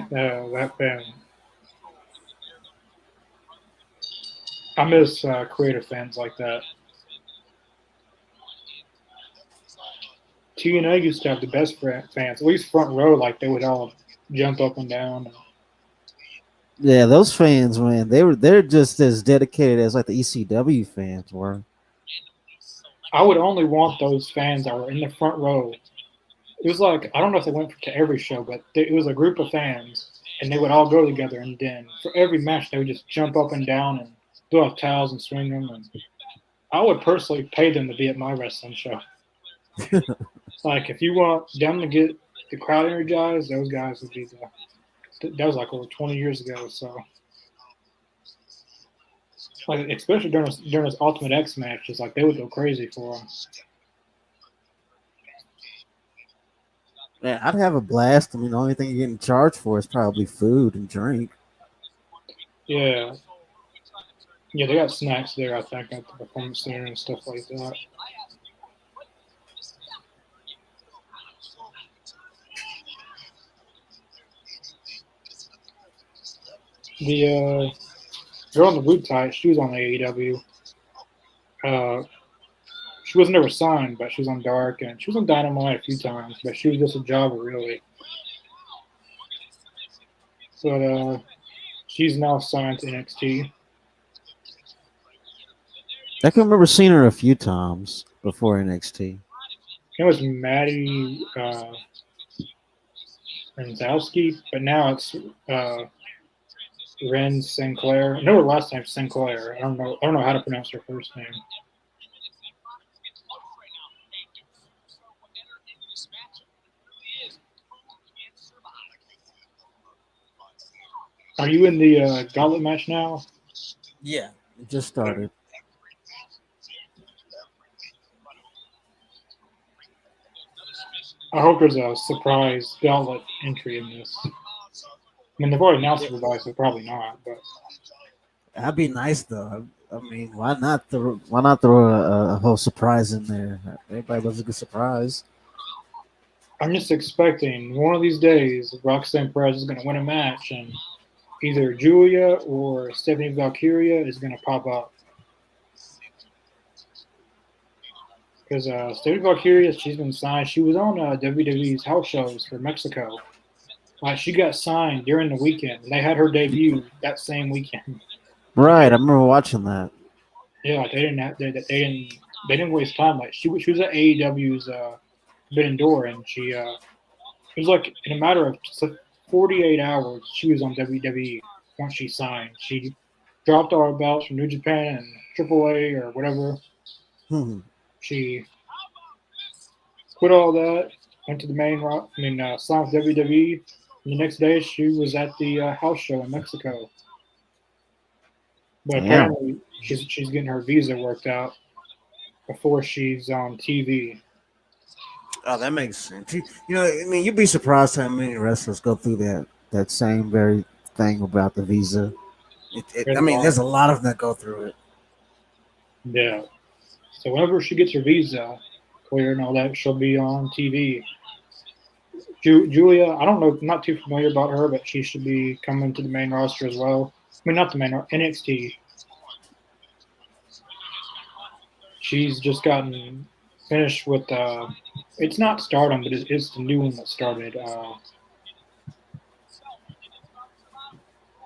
That fan. I miss creative fans like that. TNA used to have the best fans, at least front row. Like they would all jump up and down. Yeah, those fans, man, they're just as dedicated as like the ECW fans were. I would only want those fans that were in the front row. It was like I don't know if they went to every show, but it was a group of fans, and they would all go together. And then for every match, they would just jump up and down and throw off towels and swing them. And I would personally pay them to be at my wrestling show. Like if you want them to get the crowd energized, those guys would be the. That was like over 20 years ago. So, like especially during this Ultimate X matches, like they would go crazy for them. Yeah, I'd have a blast. I mean, the only thing you're getting charged for is probably food and drink. Yeah, yeah, they got snacks there. I think at the performance center and stuff like that. The girl in the blue tie, she was on AEW. Uh, she was never signed, but she was on Dark and she was on Dynamite a few times, but she was just a jobber really. But she's now signed to NXT. I can remember seeing her a few times before NXT. It was Maddie Renzowski, but now it's Ren Sinclair. I know her last name's Sinclair. I don't know how to pronounce her first name. Are you in the gauntlet match now? Yeah, it just started. I hope there's a surprise gauntlet entry in this. I mean, they've already announced everybody, so probably not. But That'd be nice though. I mean, why not throw a whole surprise in there? Everybody loves a good surprise. I'm just expecting one of these days Roxanne Perez is going to win a match, and either Julia or Stephanie Valkyria is going to pop up. Because Stephanie Valkyria, she's been signed. She was on WWE's house shows for Mexico. She got signed during the weekend. They had her debut that same weekend. Right, I remember watching that. Yeah, like they didn't waste time. Like she was at AEW's Forbidden Door, and it was like in a matter of 48 hours, she was on WWE once she signed. She dropped all her belts from New Japan and AAA or whatever. She quit all that, went to the main rock. Signed with WWE. And the next day, she was at the house show in Mexico. But Damn. apparently she's getting her visa worked out before she's on TV. Oh, that makes sense. I mean, you'd be surprised how many wrestlers go through that same very thing about the visa. I mean, there's a lot of them that go through it. Yeah. So whenever she gets her visa clear and all that, she'll be on TV. Julia, I don't know, I'm not too familiar about her, but she should be coming to the main roster as well. I mean, not the main NXT. She's just gotten finished with. It's not Stardom, but it's the new one that started.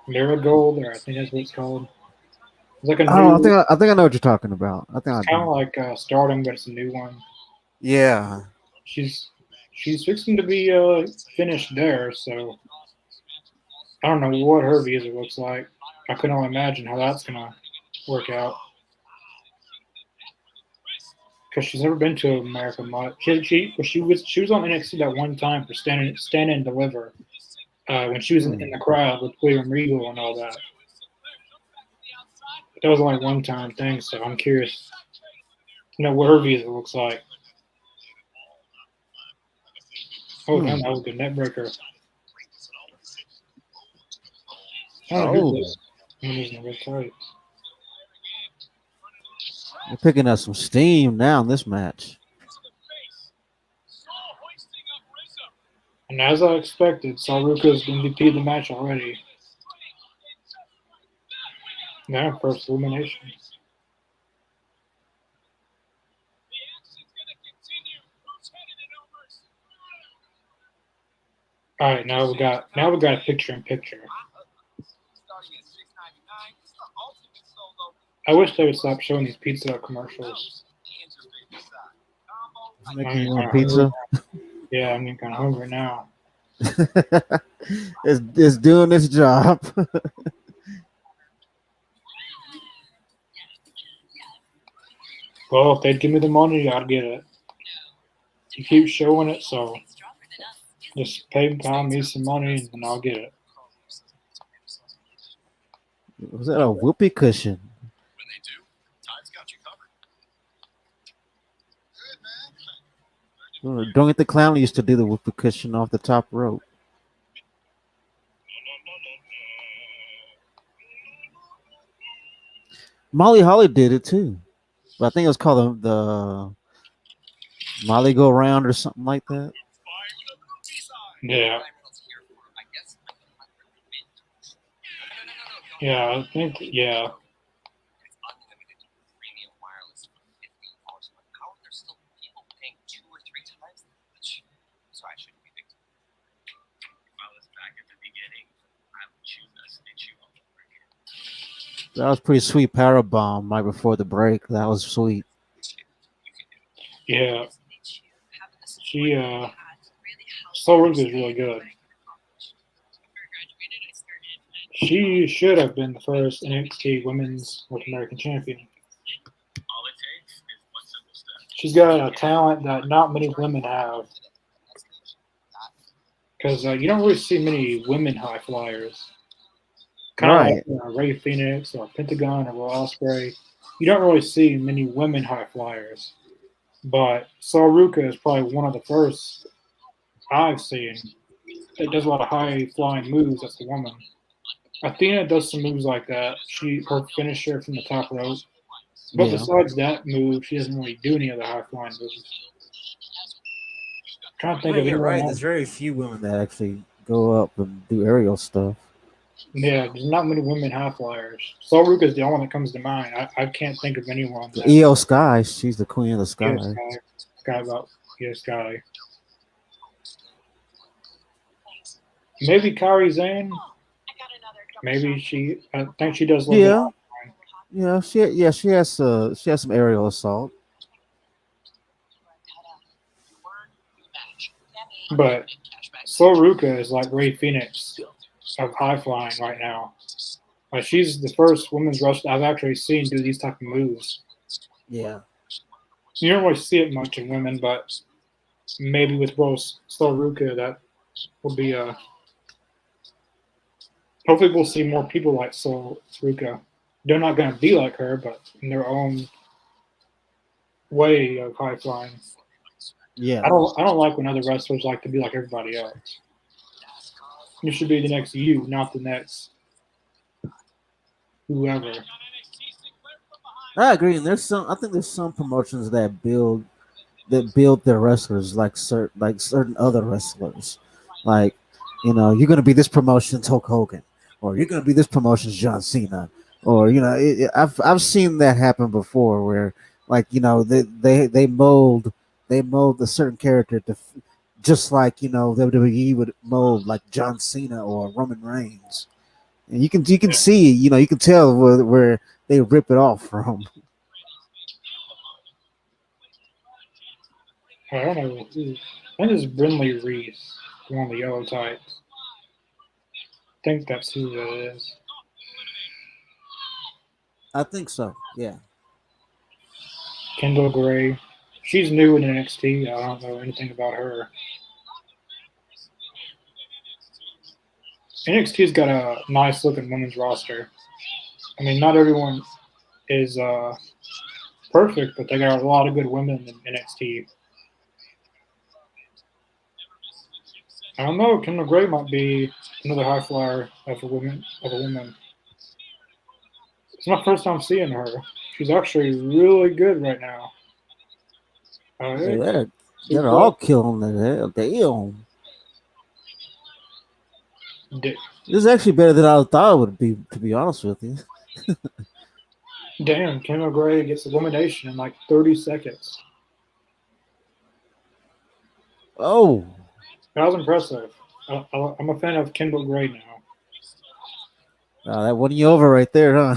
Marigold, or I think that's what it's called. It's like a Oh, new. I think I know what you're talking about. I think It's kind of like Stardom, but it's a new one. Yeah. She's fixing to be finished there, so I don't know what her visa looks like. I can only imagine how that's gonna work out because she's never been to America much. She was on NXT that one time for stand and deliver when she was in the crowd with William Regal and all that. But that was only one time thing, so I'm curious to know what her visa looks like. Oh, damn, that was a good net breaker. Oh, they're picking up some steam now in this match. And as I expected, Saruka's MVP of the match already. Now, first elimination. All right, now we got a picture in picture. I wish they would stop showing these Pizza Hut commercials. Making you want pizza? Yeah, I'm getting kind of hungry now. It's doing its job. Well, if they'd give me the money, I'd get it. You keep showing it, so just pay me some money and I'll get it. Was that a whoopee cushion? When they do, Tide's got you covered. Don't get the clown used to do the whoopee cushion off the top rope. Molly Holly did it too, but I think it was called the Molly Go Round or something like that. Yeah. Yeah, I think, yeah. That was pretty sweet power bomb right before the break. That was sweet. Yeah. Soul Ruth is really good. She should have been the first NXT Women's North American Champion. She's got a talent that not many women have. Because you don't really see many women high flyers. Kind of like Ray Phoenix or Pentagon or Will Ospreay. You don't really see many women high flyers. But Saruka is probably one of the first I've seen that does a lot of high flying moves as a woman. Athena does some moves like that. Her finisher from the top rope. But besides that move, she doesn't really do any other high flying moves. I'm trying to think of anyone else. There's very few women that actually go up and do aerial stuff. Yeah, there's not many women high flyers. Saruka is the only one that comes to mind. I can't think of anyone. Io Sky, she's the queen of the sky. Sky. Maybe Kairi Zane. Maybe I think she does. She has some aerial assault. But Saruka is like Ray Phoenix of high flying right now. Like she's the first women's wrestler I've actually seen do these type of moves. Yeah. You don't really see it much in women, but maybe with Rose Saruka that will be hopefully we'll see more people like Saruka. they're not going to be like her, but in their own way of high flying. Yeah, I don't like when other wrestlers like to be like everybody else. You should be the next you, not the next whoever. I agree. And I think there's some promotions that build their wrestlers like certain other wrestlers. Like, you're gonna be this promotion's Hulk Hogan, or you're gonna be this promotion's John Cena, or I've seen that happen before where like they mold a certain character just like WWE would mold like John Cena or Roman Reigns, and you can Yeah. see you can tell where they rip it off from. I don't know. I think it's Brinley Reese, one of the yellow types. I think that's who that is. I think so. Yeah. Kendall Gray. She's new in NXT. I don't know anything about her. NXT's got a nice looking women's roster. I mean, not everyone is perfect, but they got a lot of good women in NXT. I don't know. Kendall Gray might be another high flyer of a woman. It's my first time seeing her. She's actually really good right now. All Hey, right. they're all Suplex. killing the hell. Damn. D- This is actually better than I thought it would be, to be honest with you. Damn, Kendall Gray gets elimination in like 30 seconds. Oh. That was impressive. I'm a fan of Kendall Gray now. That won you over right there, huh?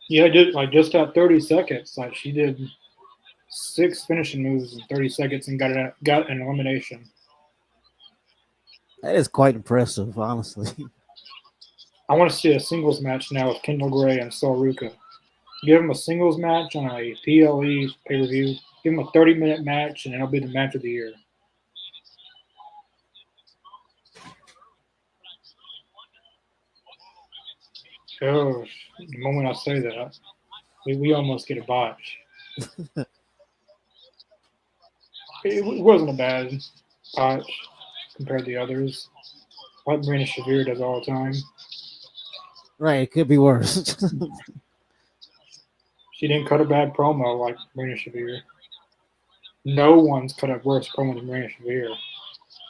Yeah, just at 30 seconds. Like she did 6 finishing moves in 30 seconds and got an elimination. That is quite impressive, honestly. I want to see a singles match now with Kendall Gray and Soruka. Give him a singles match on a PLE pay per view. Give him a 30-minute match, and it'll be the match of the year. Oh, the moment I say that, we almost get a botch. It wasn't a bad botch compared to the others. Like Marina Shavir does all the time. Right, it could be worse. She didn't cut a bad promo like Marina Shavir. No one's cut a worse promo than Marina Shavir.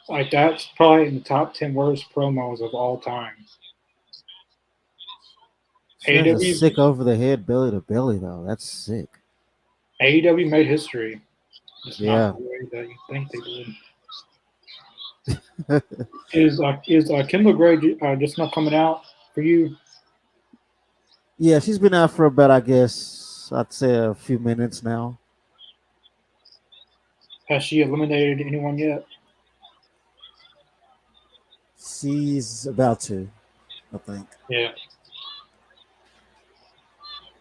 Like that's probably in the top 10 worst promos of all time. She has a AEW sick over the head belly to belly though. That's sick. AEW made history, just not Yeah. the way that you think they did. Is Kendall Gray just not coming out for you? Yeah, she's been out for about, I guess, I'd say a few minutes now. Has she eliminated anyone yet? She's about to, I think. Yeah.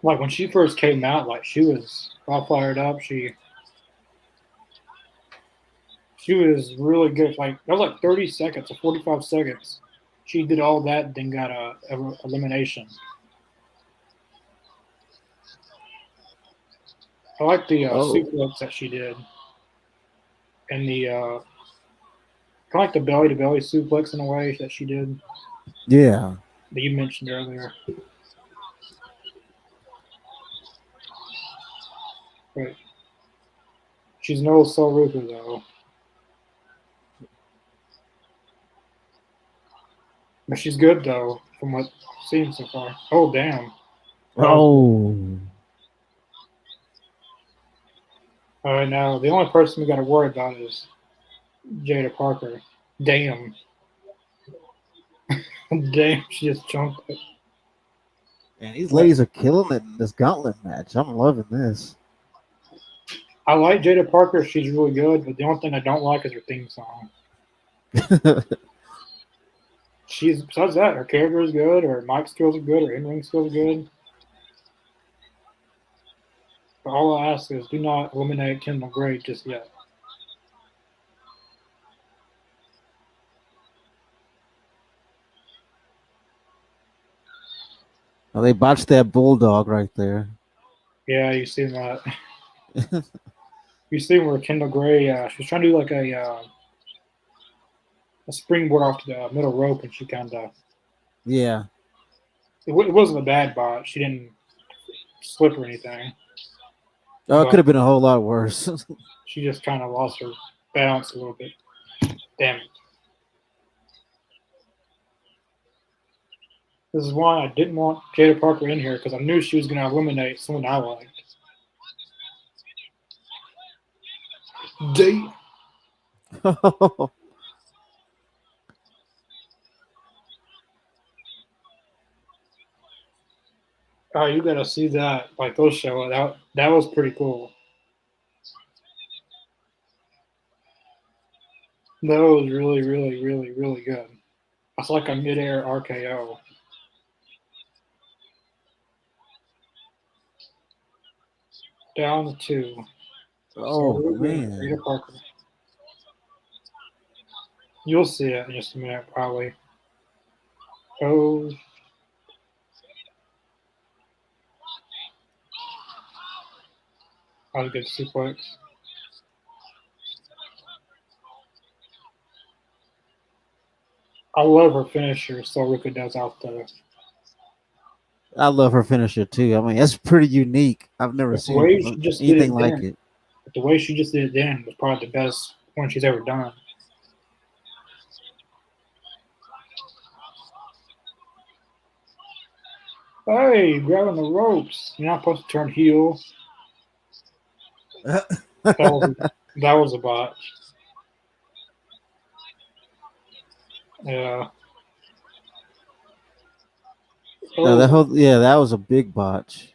Like when she first came out, like she was all fired up. She was really good. Like that was like 30 seconds or 45 seconds. She did all that, then got a elimination. I like the Oh. suplex that she did, and the kind of like the belly to belly suplex in a way that she did Yeah. that you mentioned earlier. But she's no Soul Rooker though. But she's good though, from what I've seen so far. Oh damn! That was good. Oh. All right, now the only person we got to worry about is Jada Parker. Damn, damn, she just jumped it. And these But ladies are killing it in this gauntlet match. I'm loving this. I like Jada Parker. She's really good, but the only thing I don't like is her theme song. She's besides that, her character is good, her mic skills are good, her in-ring skills are good. But all I ask is do not eliminate Kendall Gray just yet. Oh, they botched that bulldog right there. Yeah, you see that. You see where Kendall Gray, she was trying to do like a springboard off the middle rope, and she kind of Yeah. it wasn't a bad bot. She didn't slip or anything, Oh, it could but have been a whole lot worse. she just kind of lost her balance a little bit. Damn it. This is why I didn't want Jada Parker in here because I knew she was going to eliminate someone I liked. Damn. Oh, you got to see that. Like those show. That was pretty cool. That was really, really, really, really good. It's like a midair RKO. Down to two. So Oh Ruben, man. Jada Parker. You'll see it in just a minute, probably. Oh, that was a good suplex. I love her finisher, so Ruka does off I love her finisher too. I mean, that's pretty unique. I've never the seen way she just did anything it like then. it. The way she just did it then was probably the best one she's ever done. Hey, grabbing the ropes. You're not supposed to turn heel. That was that was a botch. Yeah. No, that Oh, whole that was a big botch.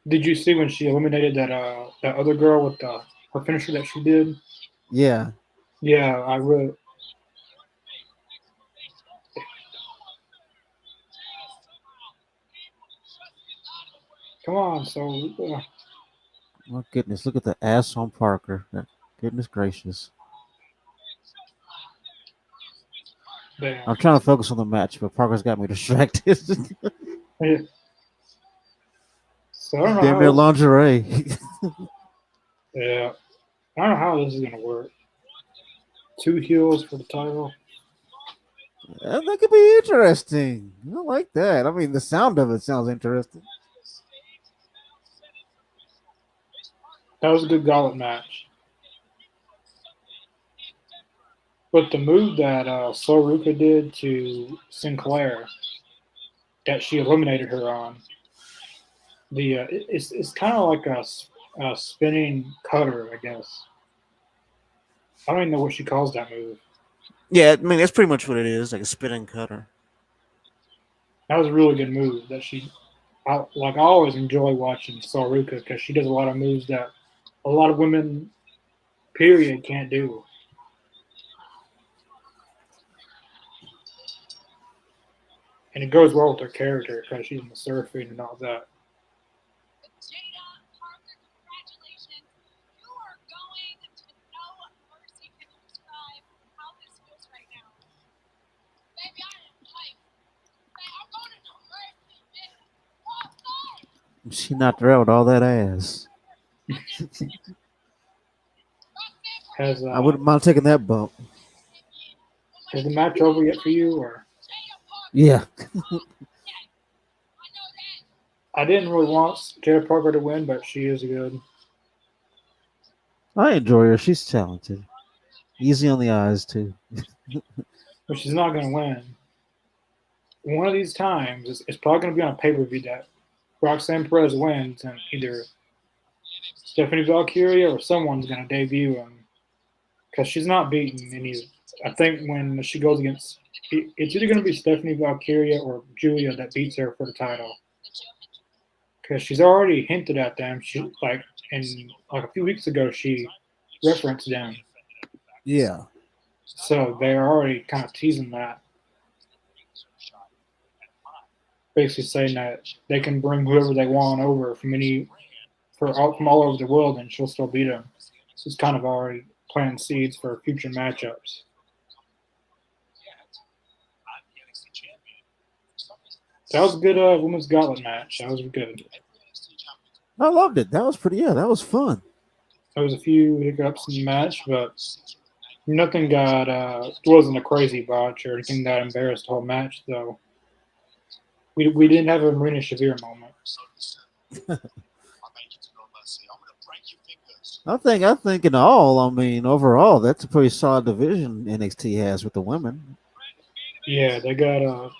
did you see when she eliminated that other girl with her finisher that she did? Yeah. Yeah, I really. Come on, so Oh goodness, look at the ass on Parker. Goodness gracious. damn. I'm trying to focus on the match, but Parker's got me distracted. Yeah. So I don't know Damn near how. lingerie. Yeah, I don't know how this is gonna work. Two heels for the title. That could be interesting. I like that. I mean, the sound of it sounds interesting. That was a good gauntlet match. But the move that Soruka did to Sinclair, that she eliminated her on, it's kind of like a spinning cutter, I guess. I don't even know what she calls that move. Yeah, I mean that's pretty much what it is, like a spinning cutter. That was a really good move. I always enjoy watching Soruka because she does a lot of moves that a lot of women, period, can't do. And it goes well with her character because she's in the surfing and all that. She knocked her out with all that ass. Has I wouldn't mind taking that bump. is the match over yet for you? Or Yeah. I didn't really want Jada Parker to win, but she is good. I enjoy her. She's talented. Easy on the eyes too. But she's not going to win. One of these times, it's probably going to be on a pay per view that Roxanne Perez wins, and either Stephanie Valkyria or someone's going to debut him because she's not beaten any. I think when she goes against, it's either going to be Stephanie Valkyria or Julia that beats her for the title because she's already hinted at them. She like a few weeks ago she referenced them, Yeah. so they're already kind of teasing that, basically saying that they can bring whoever they want over from all over the world, and she'll still beat them. So it's kind of already planting seeds for future matchups. That was a good women's gauntlet match. That was good. I loved it. That was pretty. Yeah, that was fun. There was a few hiccups in the match, but nothing got. It wasn't a crazy botch or anything that embarrassed the whole match. Though we didn't have a Marina Shavir moment. I think in all, I mean, overall, that's a pretty solid division NXT has with the women. Yeah, they got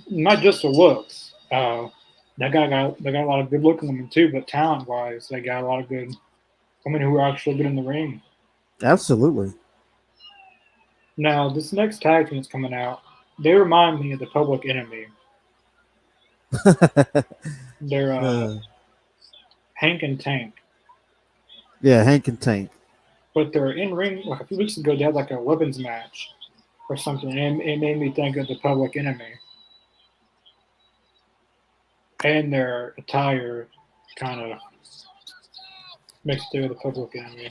not just the looks. They got a lot of good looking women too, but talent wise, they got a lot of good women who are actually good in the ring. Absolutely. Now, this next tag team that's coming out, they remind me of the Public Enemy. They're Hank and Tank. Yeah, Hank and Tank. But they're in ring. Like a few weeks ago, they had like a weapons match or something, and it made me think of the Public Enemy. And their attire kind of mixed in with the Public Enemy.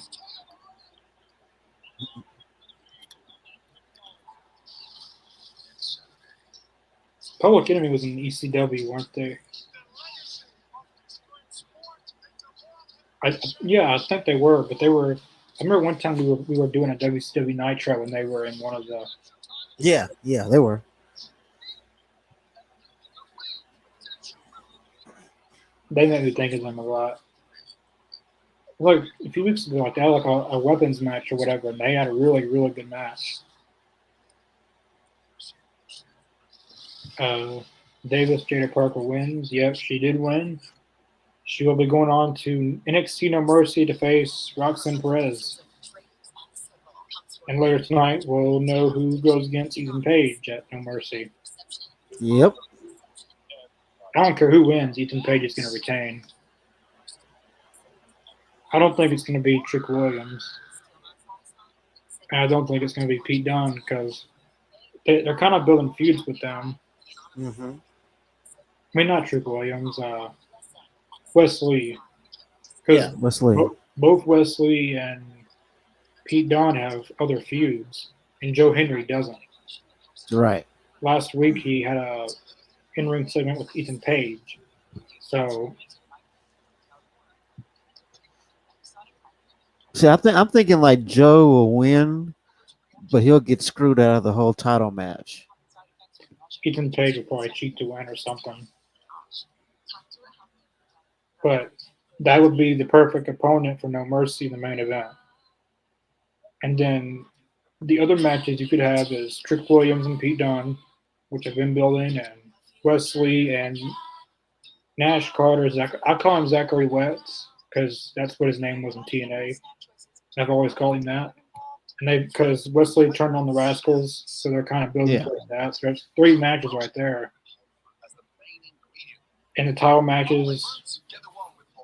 Public Enemy was in ECW, weren't they? I think they were, but they were. I remember one time we were doing a WCW Nitro and they were in one of the. Yeah, they were. They made me think of them a lot. Like a few weeks ago, like they had like a weapons match or whatever, and they had a really good match. Davis Jada Parker wins. Yep, she did win. She will be going on to NXT No Mercy to face Roxanne Perez. And later tonight, we'll know who goes against Ethan Page at No Mercy. Yep. I don't care who wins, Ethan Page is going to retain. I don't think it's going to be Trick Williams. And I don't think it's going to be Pete Dunne because they're kind of building feuds with them. Mm-hmm. I mean, not Trick Williams, Wesley. Yeah, Wesley. Both Wesley and Pete Dunne have other feuds, and Joe Henry doesn't. Right. Last week he had a in-ring segment with Ethan Page. So, see, I'm thinking like Joe will win, but he'll get screwed out of the whole title match. Ethan Page will probably cheat to win or something. But that would be the perfect opponent for No Mercy in the main event. And then the other matches you could have is Trick Williams and Pete Dunne, which I've been building, and Wesley and Nash Carter. I call him Zachary Wetz because that's what his name was in TNA. I've always called him that. And because Wesley turned on the Rascals, so they're kind of building towards that. So there's 3 matches right there. And the title matches,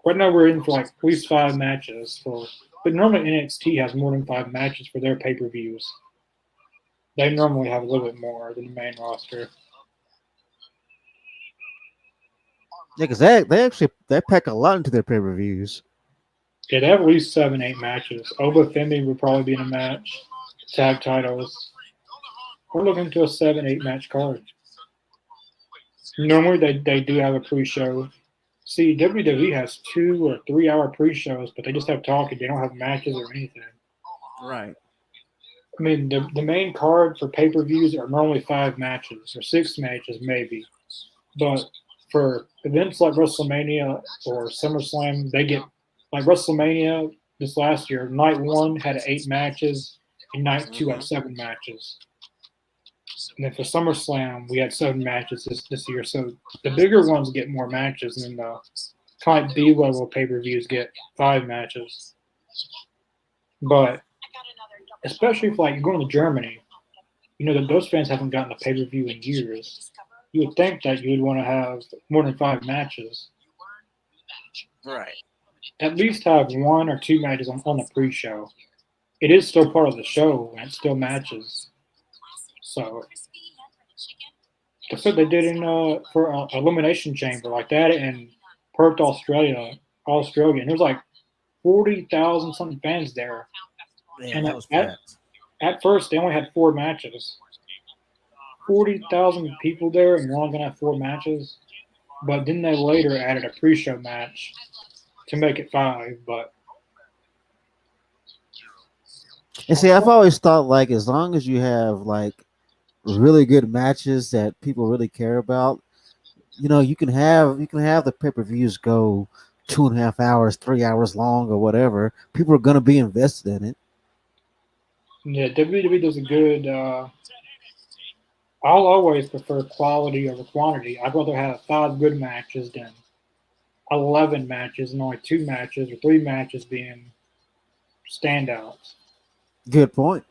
right now we're in for like at least 5 matches. But normally NXT has more than 5 matches for their pay-per-views. They normally have a little bit more than the main roster. Yeah, because they pack a lot into their pay-per-views. Yeah, they have at least 7, 8 matches. Oba Femi would probably be in a match. Tag titles. We're looking to a 7, 8 match card. Normally they do have a pre-show. See, WWE has 2 or 3 hour pre-shows, but they just have talking. They don't have matches or anything. Right. I mean, the main card for pay-per-views are normally 5 matches or 6 matches maybe. But for events like WrestleMania or SummerSlam, they get like WrestleMania this last year. Night 1 had 8 matches, and night 2 had 7 matches. And then for SummerSlam, we had 7 matches this year. So the bigger ones get more matches, and the kind of B-level pay-per-views get 5 matches. But especially if like you're going to Germany, you know that those fans haven't gotten a pay-per-view in years. You would think that you would want to have more than 5 matches. Right. At least have 1 or 2 matches on the pre-show. It is still part of the show, and it still matches. So that's what they did in for Elimination Chamber, like that in Perth, Australia. And there was like 40,000 something fans there. Man, and that was packed. at first, they only had 4 matches. 40,000 people there, and you're only gonna have 4 matches. But then they later added a pre-show match to make it 5. But And see, I've always thought like as long as you have like really good matches that people really care about, you can have the pay-per-views go 2.5 hours, 3 hours long or whatever. People are gonna be invested in it. yeah, WWE does a good. I'll always prefer quality over quantity. I'd rather have 5 good matches than 11 matches and only 2 matches or 3 matches being standouts. Good point.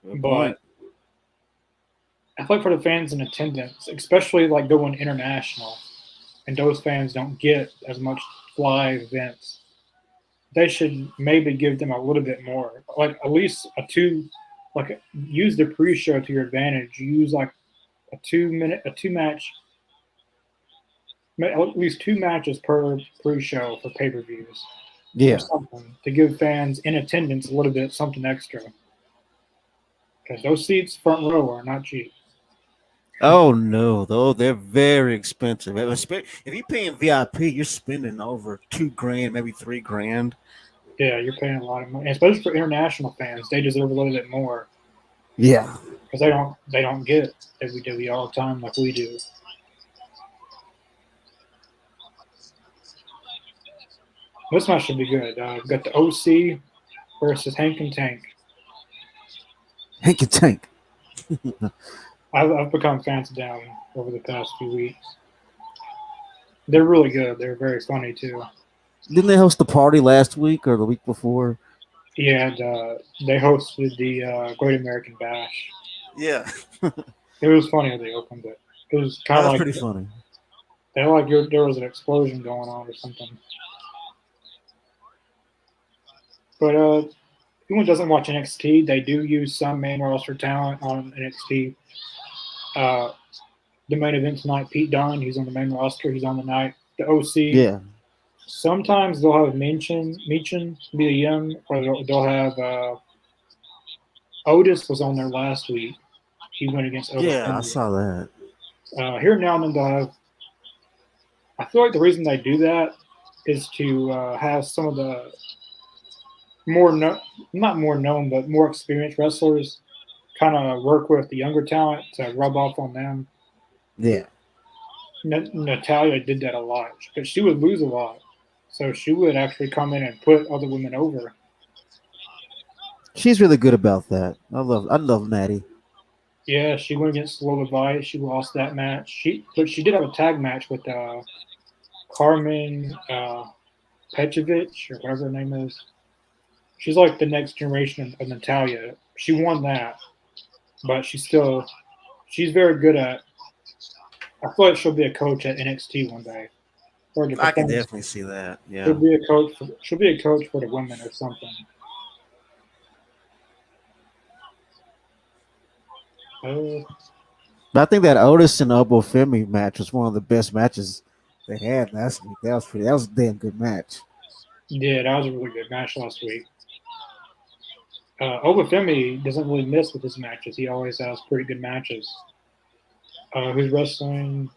Good point. But I feel like for the fans in attendance, especially like going international, and those fans don't get as much live events, they should maybe give them a little bit more, like at least a two, like use the pre-show to your advantage. Use like a 2 minute, a 2 match, at least 2 matches per pre-show for pay-per-views or Yeah. something to give fans in attendance a little bit something extra. Because those seats front row are not cheap. Oh no, though they're very expensive. If you're paying VIP, you're spending over 2 grand, maybe 3 grand. Yeah, you're paying a lot of money, especially for international fans. They deserve a little bit more Yeah. because they don't get WWE all the time like we do. This match should be good. We've got the OC versus Hank and Tank. Hank and Tank. I've become fans of them over the past few weeks. They're really good. They're very funny too. Didn't they host the party last week or the week before? Yeah, and, they hosted the Great American Bash. Yeah. It was funny how they opened it. It was kind That of was like pretty funny. they like there was an explosion going on or something. But if anyone doesn't watch NXT, they do use some main roster talent on NXT. Uh, the main event tonight, Pete Dunne, he's on the main roster. He's on the night. The OC. Yeah. Sometimes they'll have Meechin be a young, or they'll have Otis was on there last week. He went against Otis. Yeah, I saw that. Here now and then they'll have. I feel like the reason they do that is to have some of the not more known, but more experienced wrestlers kind of work with the younger talent to rub off on them. Yeah. Natalia did that a lot, but she would lose a lot. So she would actually come in and put other women over. She's really good about that. I love Natty. Yeah, she went against Lola Vice. She lost that match. But she did have a tag match with Carmen Petrovic or whatever her name is. She's like the next generation of Natalia. She won that, but she's very good at. I feel like she'll be a coach at NXT one day. Or the I can performance- definitely see that. Yeah. She'll be a coach. She'll be a coach for the women or something. But I think that Otis and Obo Femi match was one of the best matches they had last week. That was a damn good match. Yeah, that was a really good match last week. Obafemi doesn't really miss with his matches. He always has pretty good matches. Who's wrestling?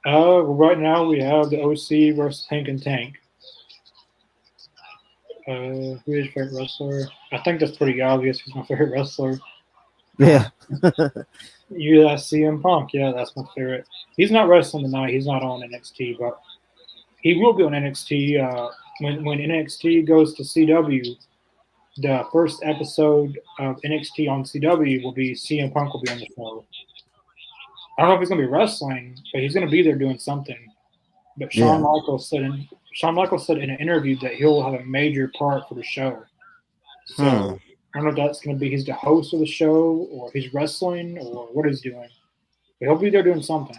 Right now we have the OC versus Hank and Tank. Who is your favorite wrestler? I think that's pretty obvious. Who's my favorite wrestler? Yeah. Yeah, CM Punk. Yeah, that's my favorite. He's not wrestling tonight. He's not on NXT, but he will be on NXT when NXT goes to CW. The first episode of NXT on CW will be CM Punk will be on the show. I don't know if he's going to be wrestling, but he's going to be there doing something. But Shawn Michaels said in an interview that he'll have a major part for the show. So I don't know if that's going to be he's the host of the show or he's wrestling or what he's doing. But he'll be there doing something.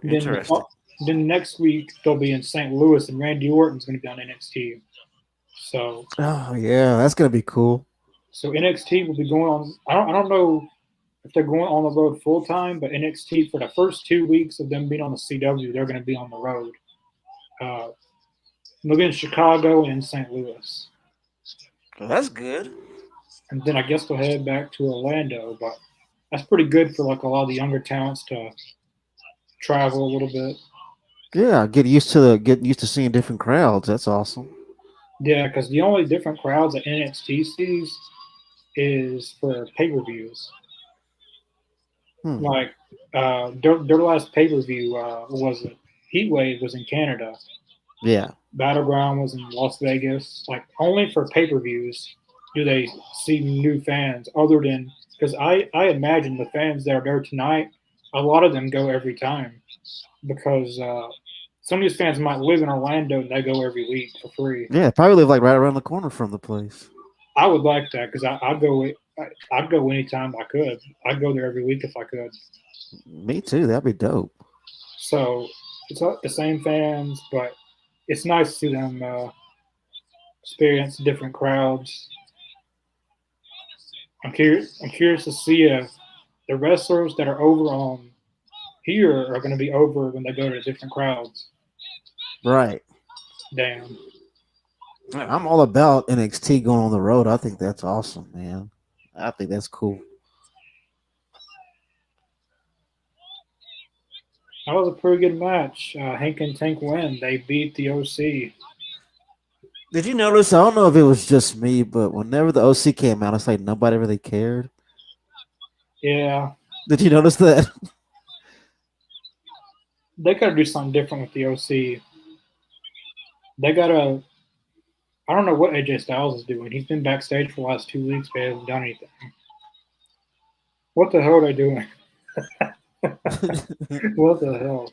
Interesting. Then next week they'll be in St. Louis and Randy Orton's going to be on NXT. So Oh yeah, that's gonna be cool. So NXT will be going on. I don't know if they're going on the road full time, but NXT for the first 2 weeks of them being on the CW, they're going to be on the road. They'll be in Chicago and St. Louis, Well, that's good. and then I guess they'll head back to Orlando. But that's pretty good for like a lot of the younger talents to travel a little bit. Yeah, get used to seeing different crowds. That's awesome. Yeah, because the only different crowds that NXT sees is for pay per views. Hmm. Like their last pay per view was Heatwave was in Canada. Yeah. Battleground was in Las Vegas. Like only for pay per views do they see new fans. Other than because I imagine the fans that are there tonight, a lot of them go every time because some of these fans might live in Orlando and they go every week for free. Yeah, probably live like right around the corner from the place. I would like that because I'd go. I'd go anytime I could. I'd go there every week if I could. Me too. That'd be dope. So it's not the same fans, but it's nice to see them experience different crowds. I'm curious. I'm curious to see if the wrestlers that are over on here are going to be over when they go to different crowds. Right. Damn. I'm all about NXT going on the road. I think that's awesome, man. I think that's cool. That was a pretty good match. Hank and Tank win. They beat the OC. Did you notice? I don't know if it was just me, but whenever the OC came out, it's like nobody really cared. Yeah, Did you notice that? they got to do something different with the OC. They got to. I don't know what AJ Styles is doing. He's been backstage for the last 2 weeks, but he hasn't done anything. What the hell are they doing? What the hell?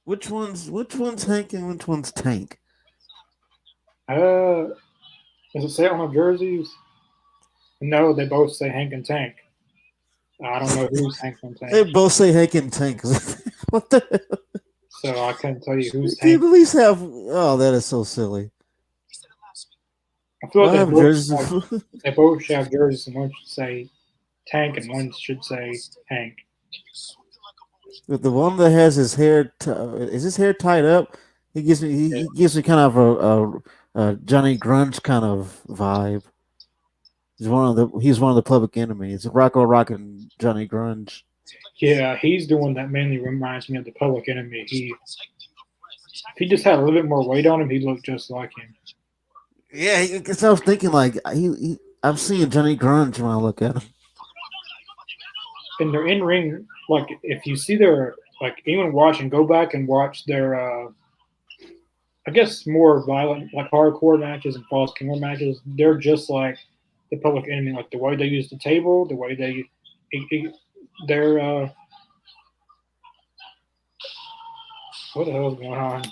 which one's Hank and which one's Tank? Uh, does it say it on the jerseys? No, they both say Hank and Tank. I don't know who's Hank and They Tank, both say Hank and Tank. What the hell? so I couldn't tell you who's Can you Hank. at least have? Oh, that is so silly. I feel I like they have both, jerseys. they both should have jerseys, and one should say Tank and one should say Hank. But the one that has his hair, is his hair tied up? He gives me kind of a Johnny Grunge kind of vibe. He's one of the Public Enemies. Rocco Rock and Johnny Grunge. Yeah, he's the one that mainly reminds me of the Public Enemy. If he just had a little bit more weight on him, he'd look just like him. Yeah, because I was thinking like I'm seeing Johnny Grunge when I look at him. And their in ring, like if you see their like anyone watching, go back and watch their I guess more violent like hardcore matches and false kingdom matches. They're just like the Public Enemy, like the way they use the table, the way they're what the hell is going on?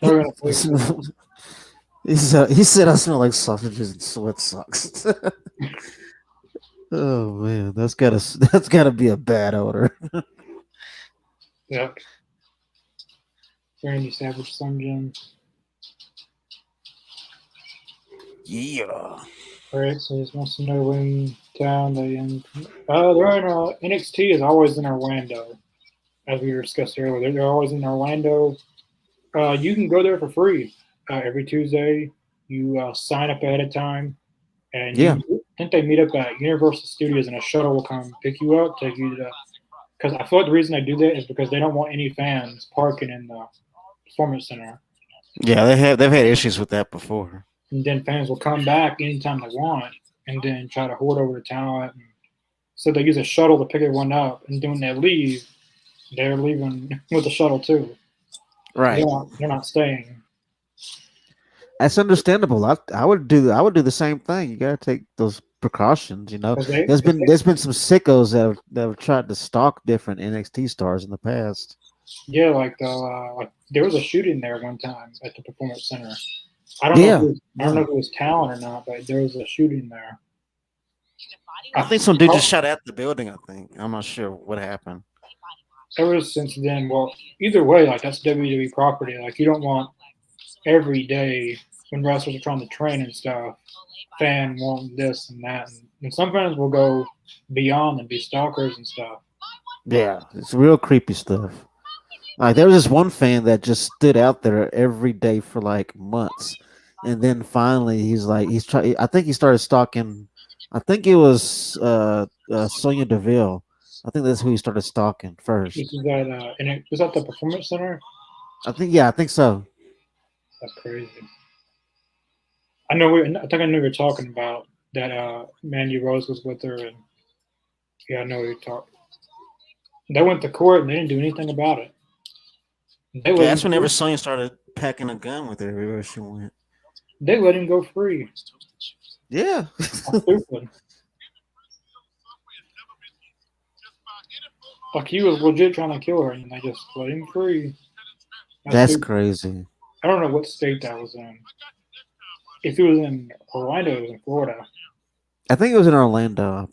They're gonna play some- He said I smell like sausages and sweat socks. Oh man, that's gotta be a bad odor. yeah. Randy Savage, Sun Jim. Yeah. All right, so just wants to know when town they're in NXT is always in Orlando, as we discussed earlier. They're always in Orlando. You can go there for free every Tuesday. You sign up ahead of time, and Yeah. I think they meet up at Universal Studios, and a shuttle will come pick you up, take you to. Because I feel like the reason they do that is because they don't want any fans parking in the Performance Center, Yeah, they've had issues with that before. and then fans will come back anytime they want, and then try to hoard over the talent. So they use a shuttle to pick everyone up, and then when they leave, they're leaving with the shuttle too. Right. They're not staying. That's understandable. I would do the same thing. You gotta take those precautions. You know, 'Cause there's been some sickos that have tried to stalk different NXT stars in the past. Yeah, like there was a shooting there one time at the Performance Center. I don't know if it was talent or not, but there was a shooting there. I think some dude just shot at the building. I think I'm not sure what happened. Ever since then, well, either way, like that's WWE property. Like you don't want every day when wrestlers are trying to train and stuff, fan want this and that, and some fans will go beyond and be stalkers and stuff. Yeah, it's real creepy stuff. Like there was this one fan that just stood out there every day for like months, and then finally he's trying. I think he started stalking. I think it was Sonya Deville. I think that's who he started stalking first. This is that, and it was at the Performance Center. I think so. That's crazy. I know. I think I knew we were talking about that. Mandy Rose was with her, and yeah, I know we talked. They went to court and they didn't do anything about it. They Yeah, let that's him whenever free. Sonya started packing a gun with her everywhere she went. They let him go free. Yeah. That's stupid. Like he was legit trying to kill her, and they just let him free. That's That's stupid. crazy. I don't know what state that was in. If it was in Orlando, it was in Florida. I think it was in Orlando.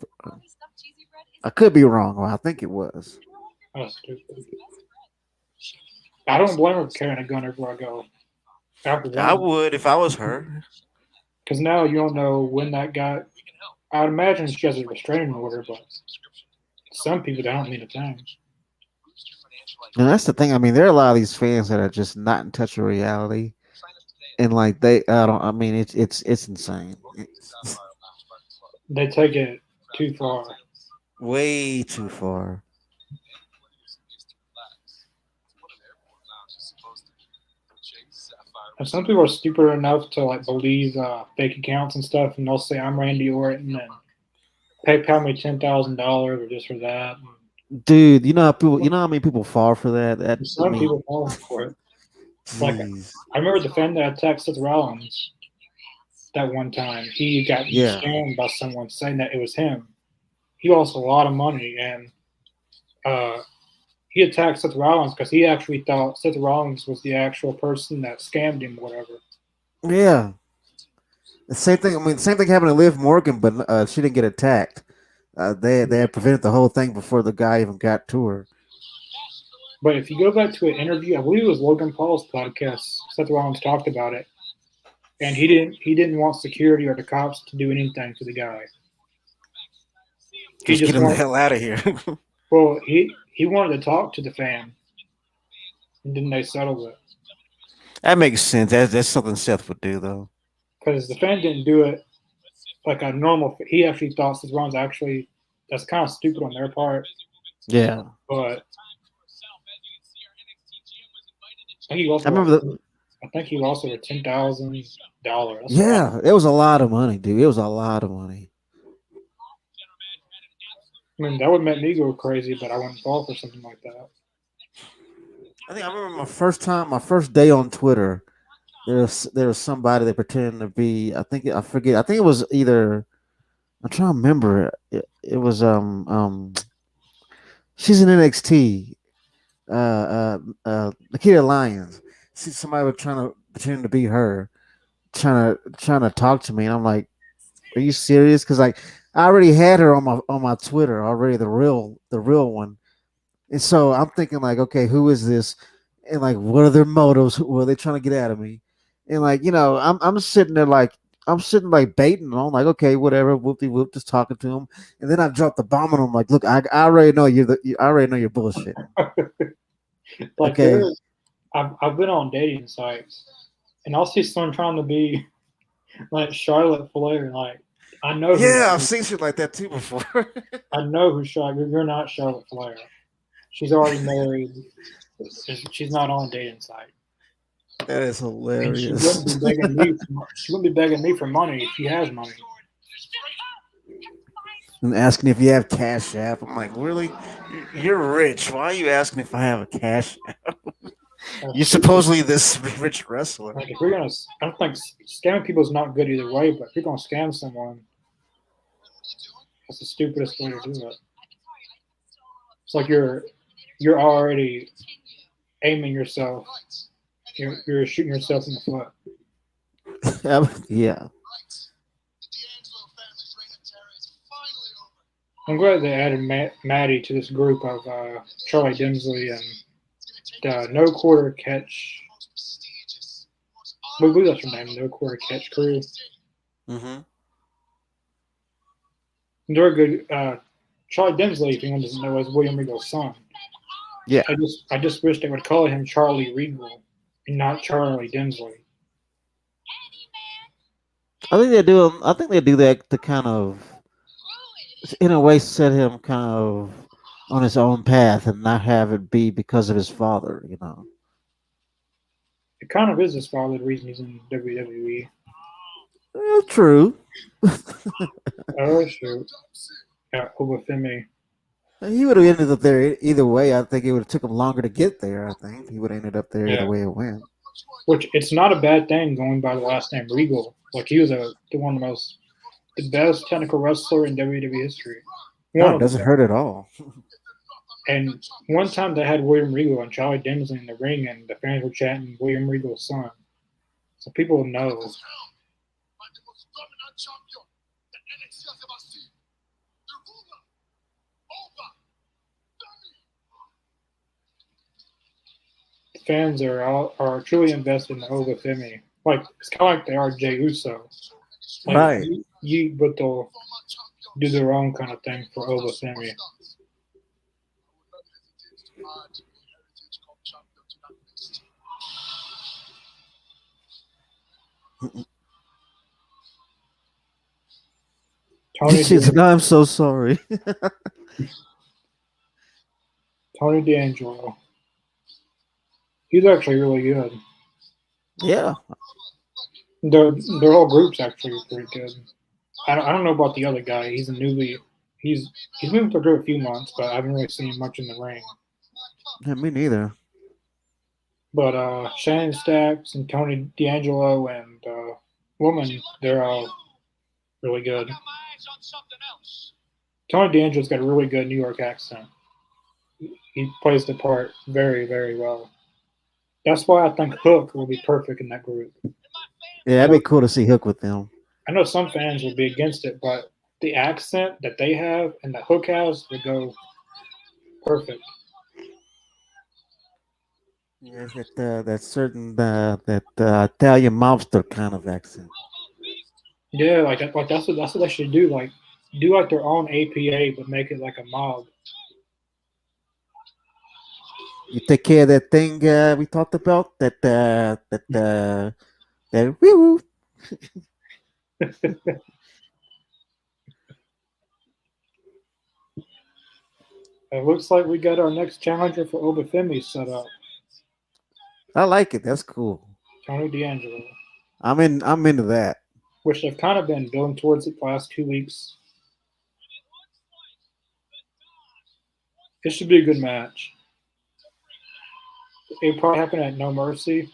I could be wrong. Well, I think it was. That's stupid. I don't blame her for carrying a gun everywhere I go. After I that, would if I was her. because now you don't know when that guy. I'd imagine she has a restraining order, but some people don't need a thing. And that's the thing. I mean, there are a lot of these fans that are just not in touch with reality, and like I don't. I mean, it's insane. It's They take it too far. way too far. And some people are stupid enough to like believe fake accounts and stuff, and they'll say I'm Randy Orton and PayPal me $10,000 or this or that. Dude, you know how people. You know how many people fall for that. That And I some mean, people fall for it. Like jeez. I remember the fan that attacked Seth Rollins that one time. He got Yeah. scammed by someone saying that it was him. He lost a lot of money, and uh, he attacked Seth Rollins because he actually thought Seth Rollins was the actual person that scammed him, whatever. Yeah. The same thing. I mean, same thing happened to Liv Morgan, but she didn't get attacked. They had prevented the whole thing before the guy even got to her. But if you go back to an interview, I believe it was Logan Paul's podcast. Seth Rollins talked about it, and he didn't want security or the cops to do anything to the guy. He Just get just him the wanted, hell out of here. well, he wanted to talk to the fan, and then they settled it That makes sense. That's something Seth would do, though. because the fan didn't do it like a normal. He actually thought Seth Rollins actually that's kind of stupid on their part, Yeah, but I think he I also remember lost. the. I think he lost over $10,000. That's a lot. Yeah, it was a lot of money, dude. It was a lot of money. I mean, that would make me go crazy, but I wouldn't fall for something like that. I remember my first day on Twitter. There was somebody that pretended to be. I forget. I think it was either. I'm trying to remember. It was She's in NXT. Nikita Lyons. See, somebody was trying to pretend to be her, trying to talk to me, and I'm like, "Are you serious?" Because like I already had her on my Twitter already, the real one, and so I'm thinking like, okay, who is this? And like, what are their motives? What are they trying to get out of me? And like, I'm sitting there like. I'm sitting like baiting on, like, okay, whatever, whoop de whoop, just talking to him, and then I drop the bomb on him, like, look, I already know I already know you're bullshitting. Like Okay, I've been on dating sites, and I'll see someone trying to be like Charlotte Flair. Like I know who yeah, that I've is. seen shit like that too before. I know who Charlotte. You're not Charlotte Flair. She's already married. She's not on a dating site, That is and she hilarious. wouldn't be begging me. She wouldn't be begging me for money if she has money. And asking if you have Cash App. I'm like, really? You're rich. Why are you asking if I have a Cash App? You're Stupid. supposedly this rich wrestler. Like if you're gonna, I don't think scamming people is not good either way. But if you're gonna scam someone, that's the stupidest way to do it. It's like you're already aiming yourself. You're shooting yourself in the foot. Yeah. I'm glad they added Maddie to this group of Charlie Dimsley and the No Quarter Catch. I believe that's her name, No Quarter Catch crew. Mm-hmm. They're good. Charlie Dimsley, if anyone doesn't know, is William Regal's son. Yeah, I just wish they would call him Charlie Regal and not Charlie Dinsley. I think they do. I think they do that to kind of, in a way, set him kind of on his own path and not have it be because of his father. You know. It kind of is his father the reason he's in WWE. True. Oh shoot, yeah, Obafemi. He would have ended up there either way. I think it would have took him longer to get there. I think he would have ended up there either Yeah, way it went. which it's not a bad thing going by the last name Regal. Like he was one of the best technical wrestler in WWE history. No, One it of the doesn't best. hurt at all. And one time they had William Regal and Charlie Dinsley in the ring, and the fans were chanting William Regal's son. So people know. Fans are truly invested in Obafemi. Like it's kind of like they are Jey Uso. Like Right. but they'll do their own kind of thing for Obafemi. Tony She said, "I'm so sorry." Tony D'Angelo. He's actually really good. Yeah. Their whole group's actually pretty good. I don't know about the other guy. He's he's been with the group a few months, but I haven't really seen him much in the ring. Yeah, me neither. But Shannon Stacks and Tony D'Angelo and Woman, they're all really good. Tony D'Angelo's got a really good New York accent. He plays the part very, very well. That's why I think Hook will be perfect in that group. Yeah, I that'd know, be cool to see Hook with them. I know some fans will be against it, but the accent that they have and that Hook has would go perfect. Yeah, that certain that Italian mobster kind of accent. Yeah, like that's what they should do. Like do like their own APA, but make it like a mob. You take care of that thing we talked about. That woo woo. It looks like we got our next challenger for Obafemi set up. I like it. That's cool. Tony D'Angelo, I'm into that. which they've kind of been building towards it the last 2 weeks. It should be a good match. It'll probably happen at No Mercy.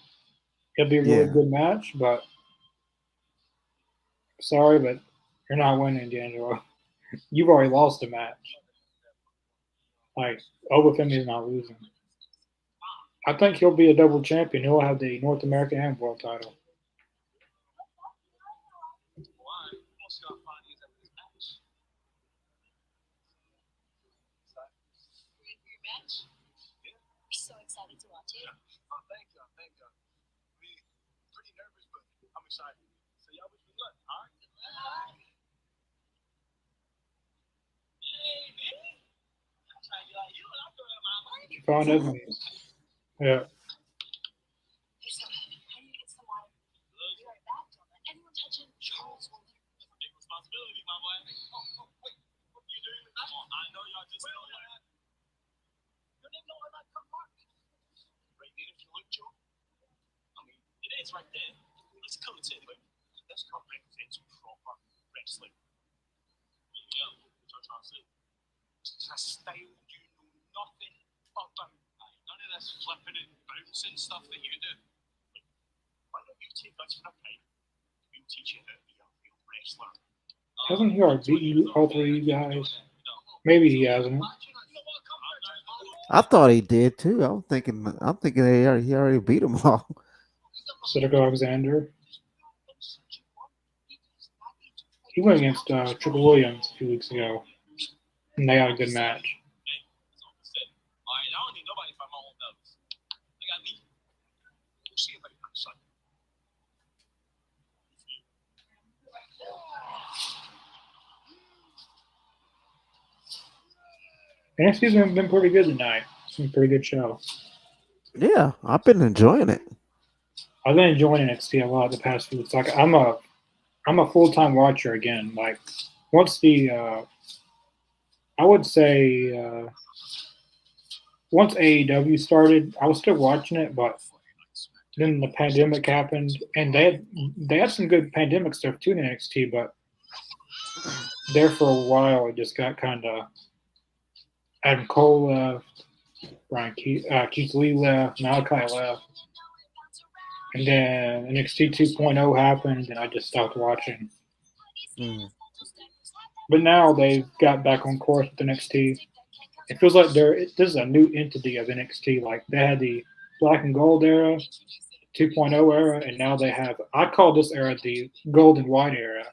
It'll be a really Yeah. good match, but sorry, but you're not winning, D'Angelo. You've already lost a match. Like Obafemi is not losing. I think he'll be a double champion. He'll have the North American and World title. She found enemies. Yeah. Hasn't he already beat you, all three of you guys? Maybe he hasn't. I thought he did too. I'm thinking he already beat them all. Cedric Alexander. He went against Triple Williams a few weeks ago, and they had a good match. NXT's been pretty good tonight. a pretty good show. Yeah, I've been enjoying it. I've been enjoying NXT a lot the past few weeks. Like I'm a full time watcher again. Like once the I would say once AEW started, I was still watching it, but then the pandemic happened, and they had some good pandemic stuff too in NXT, but there for a while it just got kind of Adam Cole left, Keith Lee left, Malachi left, and then NXT 2.0 happened, and I just stopped watching. Mm. But now they've got back on course with NXT. It feels like this is a new entity of NXT. Like they had the Black and Gold era, 2.0 era, and now they have. I call this era the Gold and White era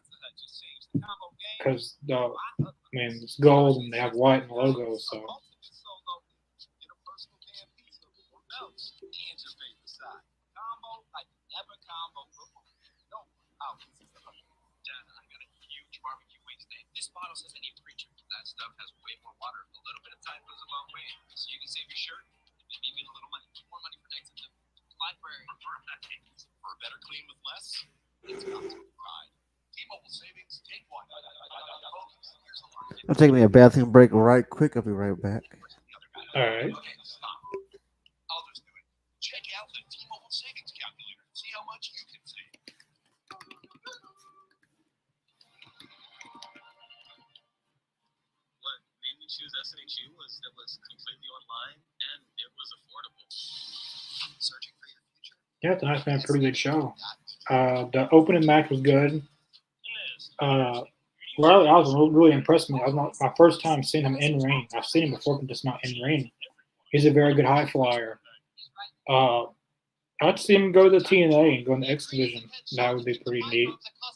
because it's gold and they have white in the logo. So This bottle says I need preacher. That stuff has way more water. A little bit of time goes a long way. So you can save your shirt and maybe even a little money. More money for nights at the library. For a better clean with less, it's got to be right. T-Mobile savings, take one. I'm taking a bathroom break right quick. I'll be right back. all right. Okay, stop. I'll just do it. Check out the T-Mobile savings calculator. See how much you can save. What made me choose SNHU was it was completely online and it was affordable. Searching for your future. Yeah, tonight's been a pretty good show. The opening match was good. Riley Osborne really impressed me. I was my first time seeing him in ring. I've seen him before, but just not in ring. He's a very good high flyer. I'd see him go to the TNA and go in the X Division. That would be pretty neat.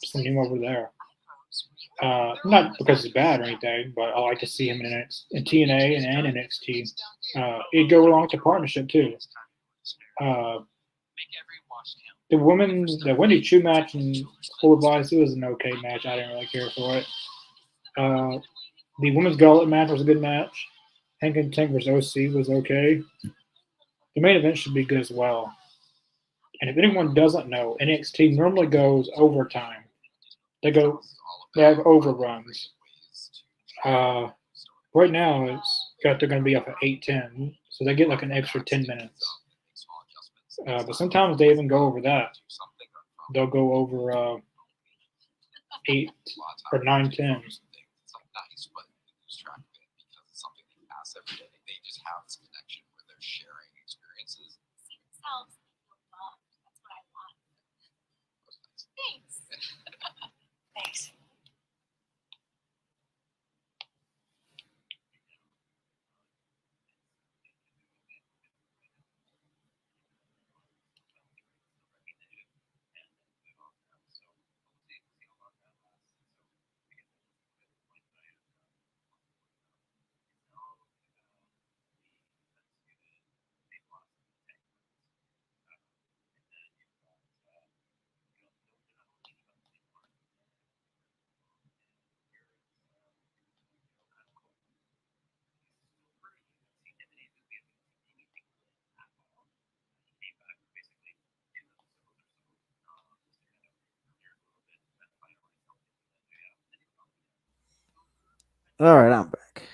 Send him over there. Not because he's bad or anything, but I like to see him in TNA and NXT. It'd go along with the partnership too. The Wendy Chu match and Full Advice, it was an okay match. I didn't really care for it. The women's gauntlet match was a good match. Hank and Tank vs. OC was okay. The main event should be good as well. And if anyone doesn't know, NXT normally goes overtime. They have overruns. Right now they're going to be up at 8:10, so they get like an extra 10 minutes. But sometimes they even go over that. They'll go over 8 or 9:10. They just have this connection where they're sharing experiences. That's what I want. Thanks. Thanks. All right, I'm back.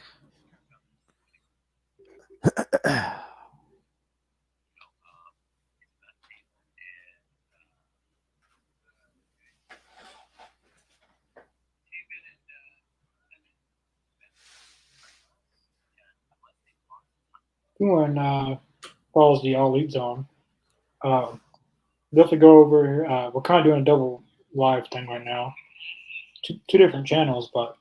When follows the All Elite Zone, definitely go over. We're kind of doing a double live thing right now. Two different channels, but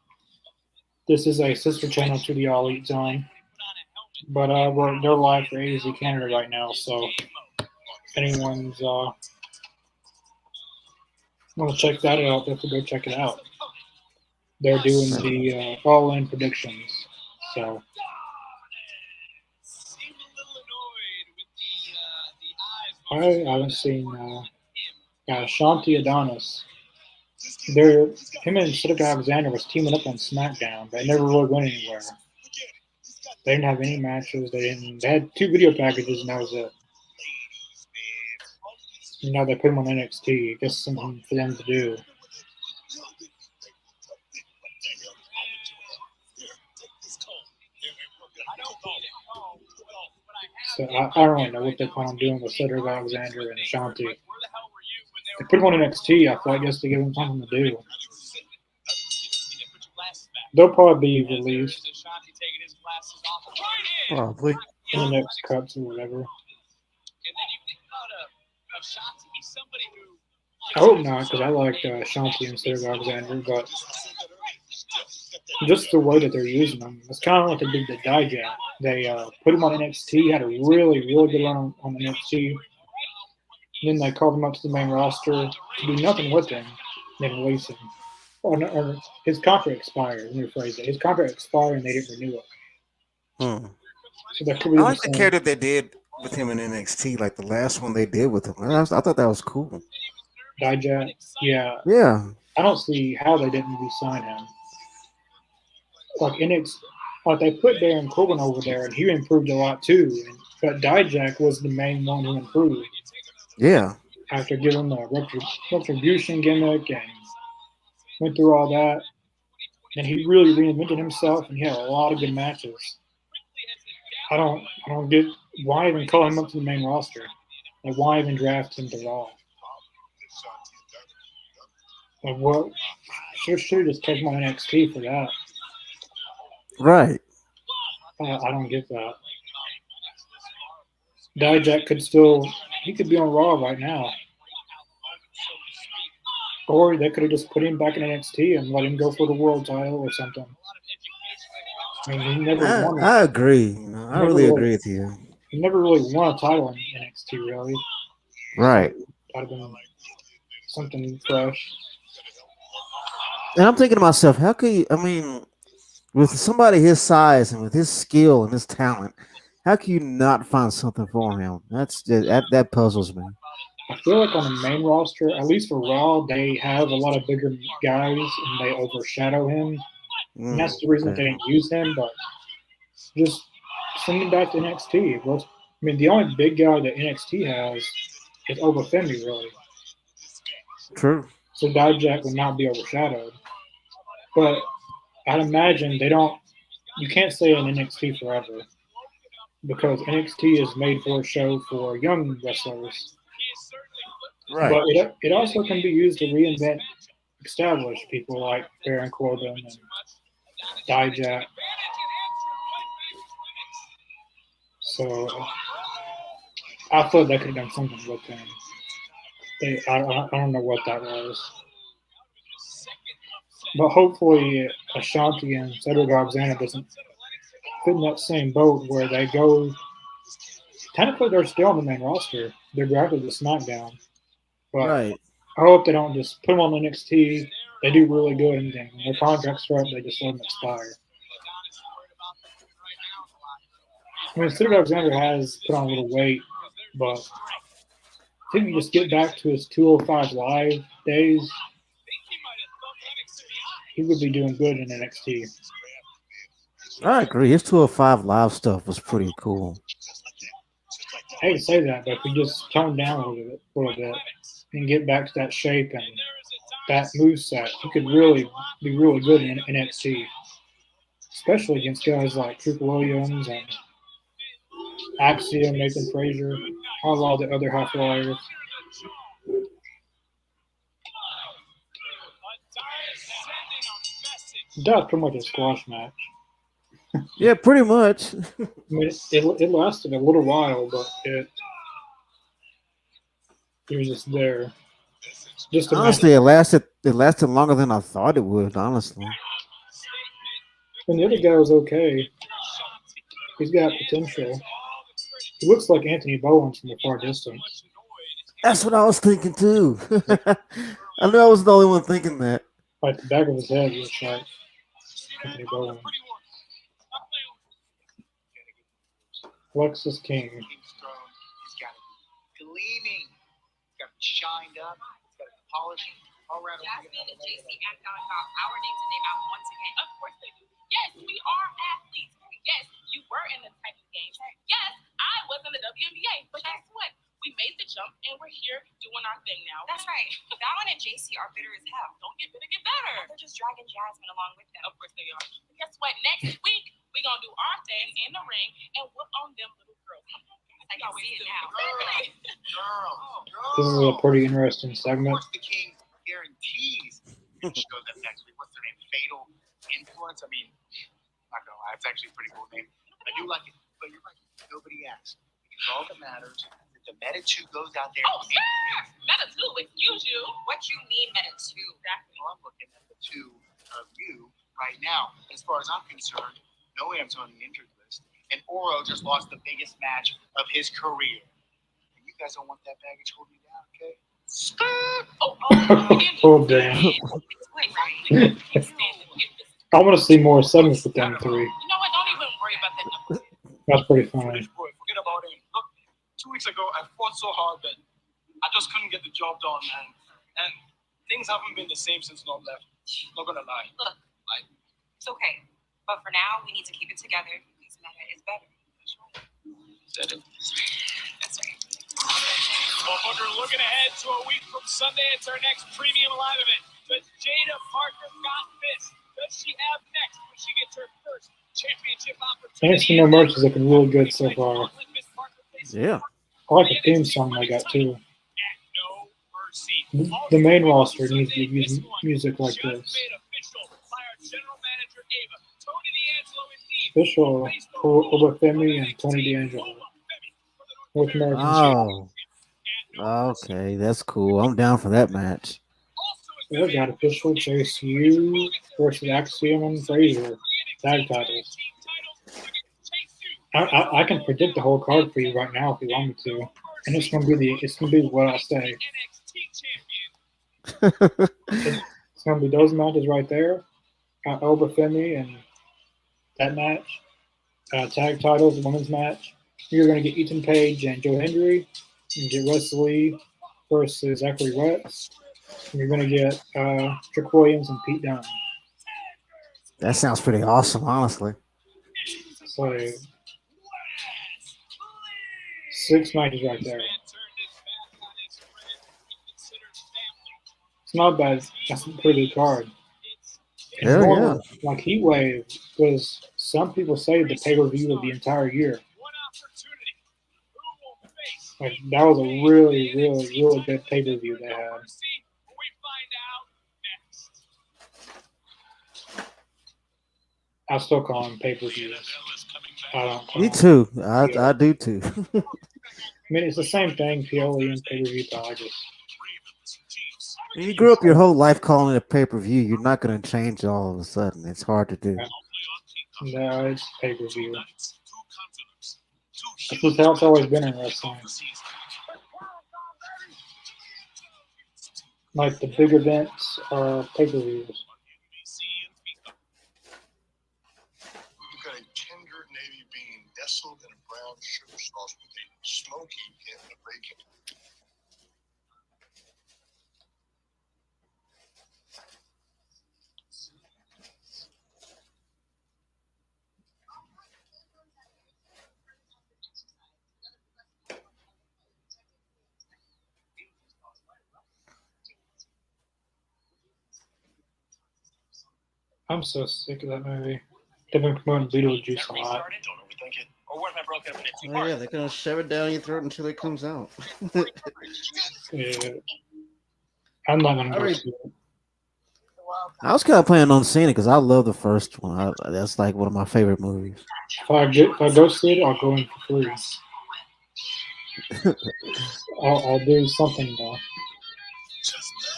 this is a sister channel to the All Elite Zone. But they're live for AZ Canada right now, so if anyone's want to check that out, definitely go check it out. They're doing the all-in predictions, so. I haven't seen Shanti Adonis. Him and Cedric Alexander was teaming up on SmackDown, but it never really went anywhere. They didn't have any matches. They didn't. They had 2 video packages, and that was it. And now they put them on NXT. Just something for them to do. So I don't really know what they plan on doing with Cedric Alexander and Ashanti. They put them on NXT. I feel like just to give them something to do. They'll probably be released Probably. in the next cuts or whatever. I hope not, because I like Ashanti and Cedric Alexander, but just the way that they're using them, it's kind of like they did the Dijak. They put him on NXT, had a really, really good run on NXT. Then they called him up to the main roster to do nothing with him, then release him. Or his contract expired. Let me rephrase it. His contract expired and they didn't renew it. So that could be I the like the same. character they did with him in NXT, like the last one they did with him. I thought that was cool. Dijak, yeah. Yeah. I don't see how they didn't re-sign him. Like NXT, like they put Baron Corbin over there, and he improved a lot too. But Dijak was the main one who improved. Yeah. After giving the retribution gimmick and went through all that, and he really reinvented himself, and he had a lot of good matches. I don't get why even call him up to the main roster. Like why even draft him to Raw? Like what? Should just take him on NXT for that. Right. I don't get that. Dijak could be on Raw right now. Or they could have just put him back in NXT and let him go for the world title or something. I mean, he never won I agree. I really agree with you. He never really won a title in NXT, really. Right. So that'd have been something fresh. And I'm thinking to myself, how could you, I mean, with somebody his size and with his skill and his talent, how can you not find something for him? That puzzles me. I feel like on the main roster, at least for Raw, they have a lot of bigger guys and they overshadow him. And that's the reason they didn't use him. But just send him back to NXT. I mean, the only big guy that NXT has is Obafemi, really. True. So Dijak will not be overshadowed. But I'd imagine they don't. You can't stay in NXT forever because NXT is made for a show for young wrestlers. Right. But it also can be used to reinvent established people like Baron Corbin and Dijak. So I thought they could have done something with him. I don't know what that was. But hopefully Ashanti and Cedric Alexander doesn't fit in that same boat where they go. Technically, they're still on the main roster. They're drafted to SmackDown. But Right. I hope they don't just put them on NXT. They do really good, and then when their contracts start, they just let them expire. I mean, Cedric Alexander has put on a little weight, but I think you just get back to his 205 Live days, he would be doing good in NXT. I agree. His 205 live stuff was pretty cool. I hate to say that, but if we just tone down a little bit and get back to that shape and that moveset, he could really be really good in NXT, especially against guys like Triple Williams and Axiom, Nathan Frazier, all the other high flyers. That was pretty much a squash match. Yeah, pretty much. I mean, it lasted a little while, but it was just there. Just honestly, it lasted longer than I thought it would. Honestly, and the other guy was okay. He's got potential. He looks like Anthony Bowen from a far distance. That's what I was thinking too. I knew I was the only one thinking that. Like the back of his head looks like Anthony Bowen. Lexus King. He's got to be gleaming. He's got to be shined up. He's got to be polished. All around. Jasmine and JC act on our names and name out once again. Of course they do. Yes, we are athletes. Yes, you were in the type of games. Yes, I was in the WNBA. But guess what? We made the jump and we're here doing our thing now. That's right. Fallon and JC are bitter as hell. Don't get bitter, get better. They're just dragging Jasmine along with them. Of course they are. But guess what? Next week, we're going to do our thing in the ring and whoop on them little girls. I can see it now. This is a pretty interesting segment. Of course, the king guarantees you shows up next week. What's their name? Fatal Influence? I mean, I'm not going to lie. It's actually a pretty cool name. I do like it. But you're right. Nobody asked. Because all that matters is that the Meta 2 goes out there. Oh, sir! Meta 2, excuse you. What you mean, Meta 2? Exactly. Well, I'm looking at the two of you right now. As far as I'm concerned, Noam's on the injured list. And Oro just lost the biggest match of his career. And you guys don't want that baggage holding you down, okay? Oh, damn. I want to see more segments with them three. You know what? Don't even worry about that number. That's pretty funny. Forget about it. Look, 2 weeks ago, I fought so hard that I just couldn't get the job done, man. And things haven't been the same since Norm left. Not gonna lie. Look, it's okay. But for now, we need to keep it together because Meta is better. That's right. That's right. Well, Booker, looking ahead to a week from Sunday, it's our next premium live event. Does Jada Parker got this? Does she have next when she gets her first championship opportunity? NXT No Merch is looking really good so far. Yeah. I like the theme song they got too. The main roster needs to use music like this. Official Obafemi and Tony D'Angelo with American Oh. Okay, that's cool. I'm down for that match. We got official JCU versus Axiom and Frazier tag titles. I can predict the whole card for you right now if you want me to, and it's gonna be what I say. It's gonna be those matches right there. Obafemi and that match. Tag titles, women's match. You're gonna get Ethan Page and Joe Hendry. You get Wesley versus Zachary Wetz. And you're gonna get Trick Williams and Pete Dunne. That sounds pretty awesome, honestly. So 6 matches right there. It's not bad. That's a pretty good card. Hell yeah. Like Heatwave was, some people say the pay-per-view of the entire year. Like, that was a really, really, really good pay-per-view they had. I still call them pay-per-views. I don't call Me them too. PLE. I do too. I mean, it's the same thing, PLE and pay-per-view, but I just... You grew up your whole life calling it a pay-per-view. You're not going to change all of a sudden. It's hard to do. No, it's pay-per-view. That's how it's always been in wrestling. Like, the big events are pay-per-views. We've got a tender navy bean nestled in a brown sugar sauce with a smoky hint of bacon. I'm so sick of that movie. They've been promoting Beetlejuice a lot. Don't overthink it. Or what if I broke it up into 2 Oh parts? yeah, they're gonna shove it down your throat until it comes out. Yeah. I'm not gonna go Alright. see it. I was kind of planning on seeing it because I love the first one. That's like one of my favorite movies. If I go see it, I'll go in for free. I'll do something though.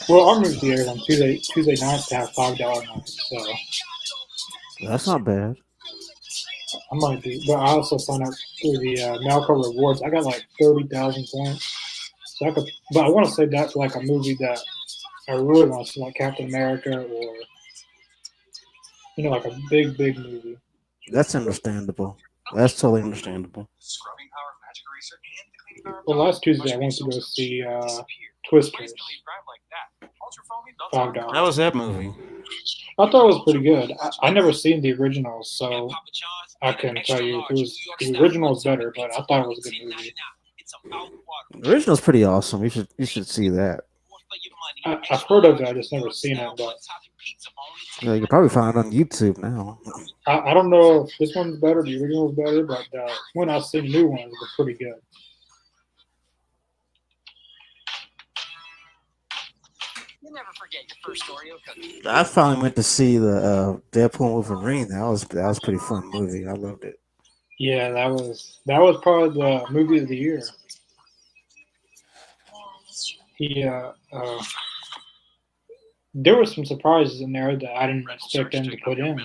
Well, our movie theaters on Tuesday nights have $5 nights, so That's not bad. I might be. But I also signed up through the Malco Rewards. I got like 30,000 points, so I could. But I want to save that for like a movie that I really want to see, like Captain America or like a big movie. That's understandable. That's totally understandable. Scrubbing power, magic eraser, and the cleaning power. Well, last Tuesday I went to go see Twisters. $5. How was that movie? I thought it was pretty good. I never seen the originals, so I couldn't tell you if it was the original was better, but I thought it was a good movie. The original's pretty awesome. You should see that. I've heard of it, I just never seen it, but Yeah, you can probably find it on YouTube now. I don't know if this one's better, the original's better, but when I've seen new ones, they're pretty good. You never forget your first Oreo cookie. I finally went to see the Deadpool and Wolverine. That was a pretty fun movie. I loved it. Yeah, that was probably the movie of the year. Yeah, there were some surprises in there that I didn't expect them to put in.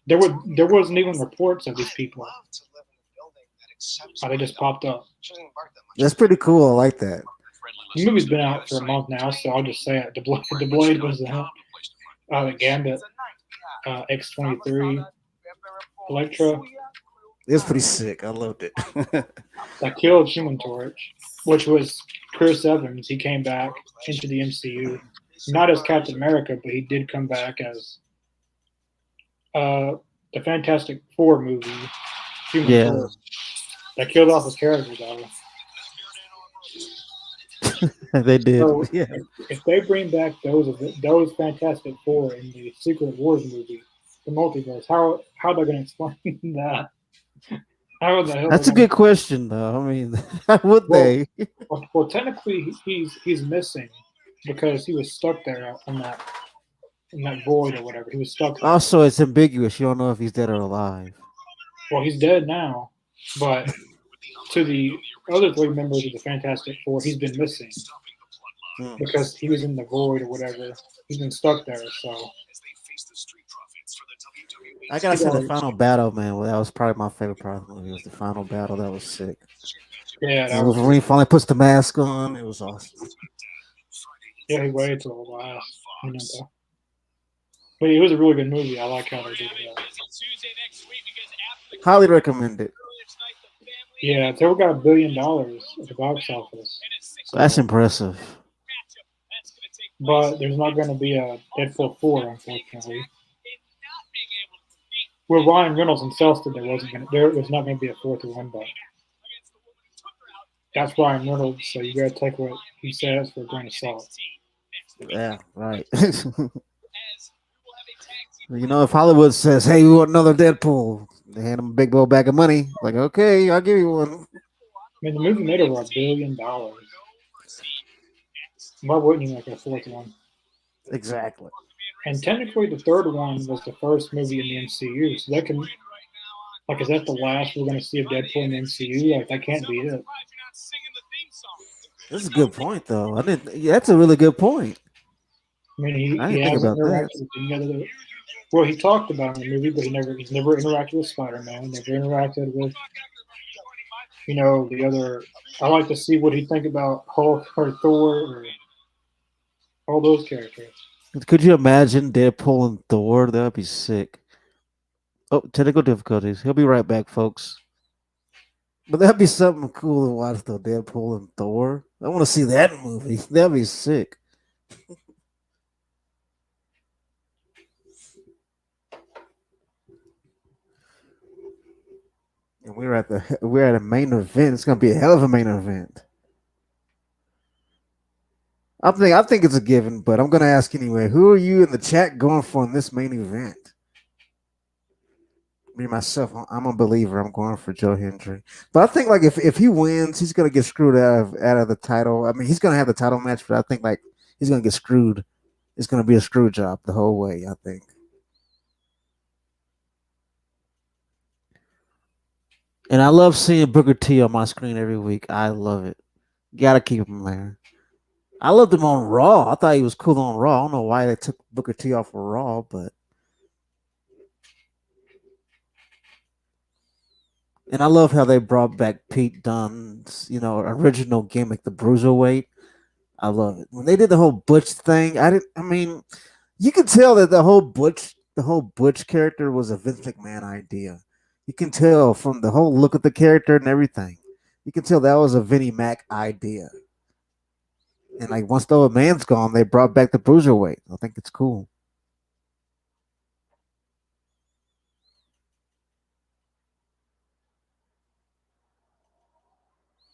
There wasn't even reports of these people. They just popped up. That's pretty cool. I like that. The movie's been out for a month now, so I'll just say it. The Blade was out. The Gambit, X-23, Elektra. It was pretty sick. I loved it. That killed Human Torch, which was Chris Evans. He came back into the MCU, not as Captain America, but he did come back as the Fantastic Four movie, Human Yeah. Torch. That killed off his character, though. They did. So Yeah. if they bring back those Fantastic Four in the Secret Wars movie, the multiverse, how are they going to explain that? How the hell? That's a good question, though. I mean, how would they? Well, technically, he's missing because he was stuck there in that void or whatever. He was stuck there. Also, it's ambiguous. You don't know if he's dead or alive. Well, he's dead now, but to the other three members of the Fantastic Four, he's been missing because he was in the void or whatever. He's been stuck there. So I gotta say, the final battle, man. Well, that was probably my favorite part of the movie. Was the final battle. That was sick. yeah, And Wolverine finally puts the mask on. It was awesome. yeah, he waited till the last minute though. But it was a really good movie. I like how they did that. Highly recommend it. Yeah, they got $1 billion at the box office. That's impressive. But there's not going to be a Deadpool 4, unfortunately. Well, Ryan Reynolds himself said there was not going to be a fourth one, but that's Ryan Reynolds, so you got to take what he says for a grain of salt. Yeah, right. You know, if Hollywood says, "Hey, we want another Deadpool," they hand him a big old bag of money. Like, okay, I'll give you one. I mean, the movie made over $1 billion. Why wouldn't you make a fourth one? Exactly. And technically, the third one was the first movie in the MCU, so that can, like, is that the last we're going to see of Deadpool in the MCU? Like, that can't be it. That's a good point, though. Yeah, that's a really good point. I mean, I he didn't think hasn't about interacted that. with any other. Well, he talked about it in the movie, but he's never interacted with Spider-Man. Never interacted with, the other. I like to see what he think about Hulk or Thor or all those characters. Could you imagine Deadpool and Thor? That would be sick. Oh, technical difficulties. He'll be right back, folks. But that'd be something cool to watch, though. Deadpool and Thor. I want to see that movie. That'd be sick. And we're at a main event. It's gonna be a hell of a main event. I think it's a given, but I'm gonna ask anyway. Who are you in the chat going for in this main event? Me myself, I'm a believer. I'm going for Joe Hendry, but I think like if he wins, he's gonna get screwed out of the title. I mean, he's gonna have the title match, but I think like he's gonna get screwed. It's gonna be a screw job the whole way. I think. And I love seeing Booker T on my screen every week. I love it. Gotta keep him there. I loved him on Raw. I thought he was cool on Raw. I don't know why they took Booker T off of Raw, but. And I love how they brought back Pete Dunne's, original gimmick, the Bruiserweight. I love it. When they did the whole Butch thing, you can tell that the whole Butch character was a Vince McMahon idea. You can tell from the whole look of the character and everything. You can tell that was a Vinnie Mac idea. And like once the old man's gone, they brought back the bruiserweight. I think it's cool.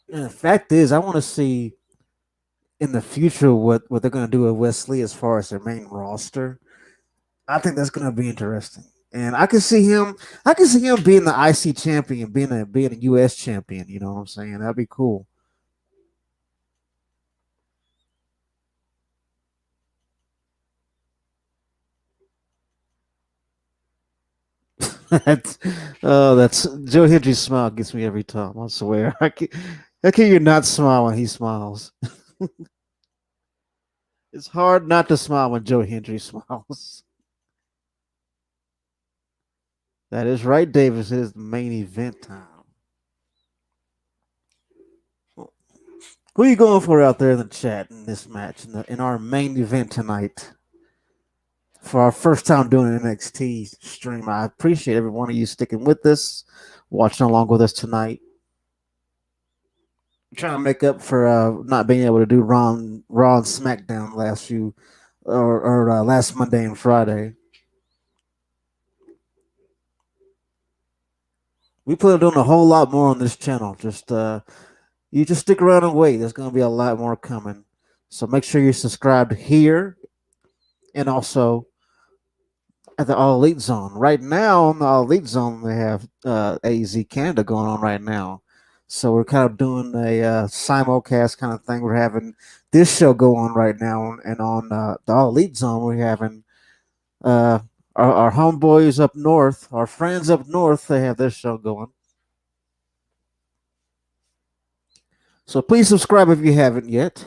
And the fact is, I want to see in the future what they're gonna do with Wesley as far as their main roster. I think that's gonna be interesting. And I can see him being the IC champion, being a US champion, you know what I'm saying? That'd be cool. that's that's Joe Hendry's smile gets me every time, I swear. How can you not smile when he smiles? It's hard not to smile when Joe Hendry smiles. That is right, Davis. It is the main event time. Who are you going for out there in the chat in this match, in our main event tonight? For our first time doing an NXT stream, I appreciate every one of you sticking with us, watching along with us tonight. I'm trying to make up for not being able to do Raw and SmackDown last Monday and Friday. We plan on doing a whole lot more on this channel. You just stick around and wait. There's going to be a lot more coming. So make sure you're subscribed here and also at the All Elite Zone. Right now, in the All Elite Zone, they have AZ Canada going on right now. So we're kind of doing a simulcast kind of thing. We're having this show go on right now, and on the All Elite Zone, we're having uh, our homeboys up north, our friends up north. They have this show going. So please subscribe if you haven't yet.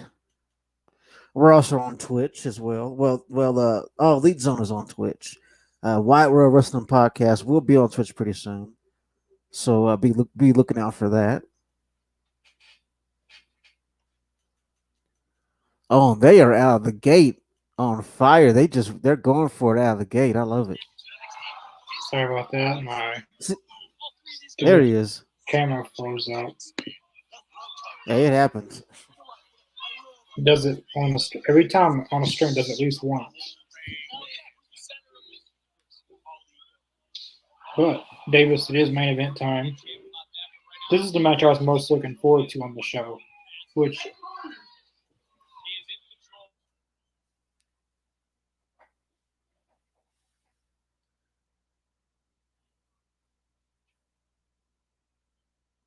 We're also on Twitch as well. All Elite Zone is on Twitch. White World Wrestling Podcast will be on Twitch pretty soon. So be looking out for that. Oh, they are out of the gate on fire. They're going for it out of the gate. I love it. Sorry about that. My There he is. camera froze up. Yeah, it happens. It does it on every time on a stream. Does it at least once. But Davis, it is main event time. This is the match I was most looking forward to on the show, which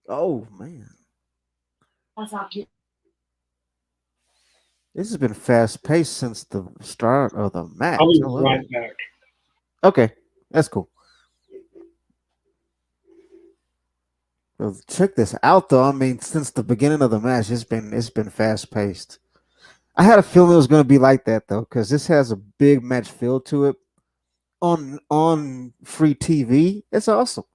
Oh man, this has been fast paced since the start of the match. I'll be I love right it. back. Okay, that's cool. Well, check this out, though. I mean, since the beginning of the match, it's been fast paced. I had a feeling it was going to be like that though, because this has a big match feel to it. On free TV, it's awesome.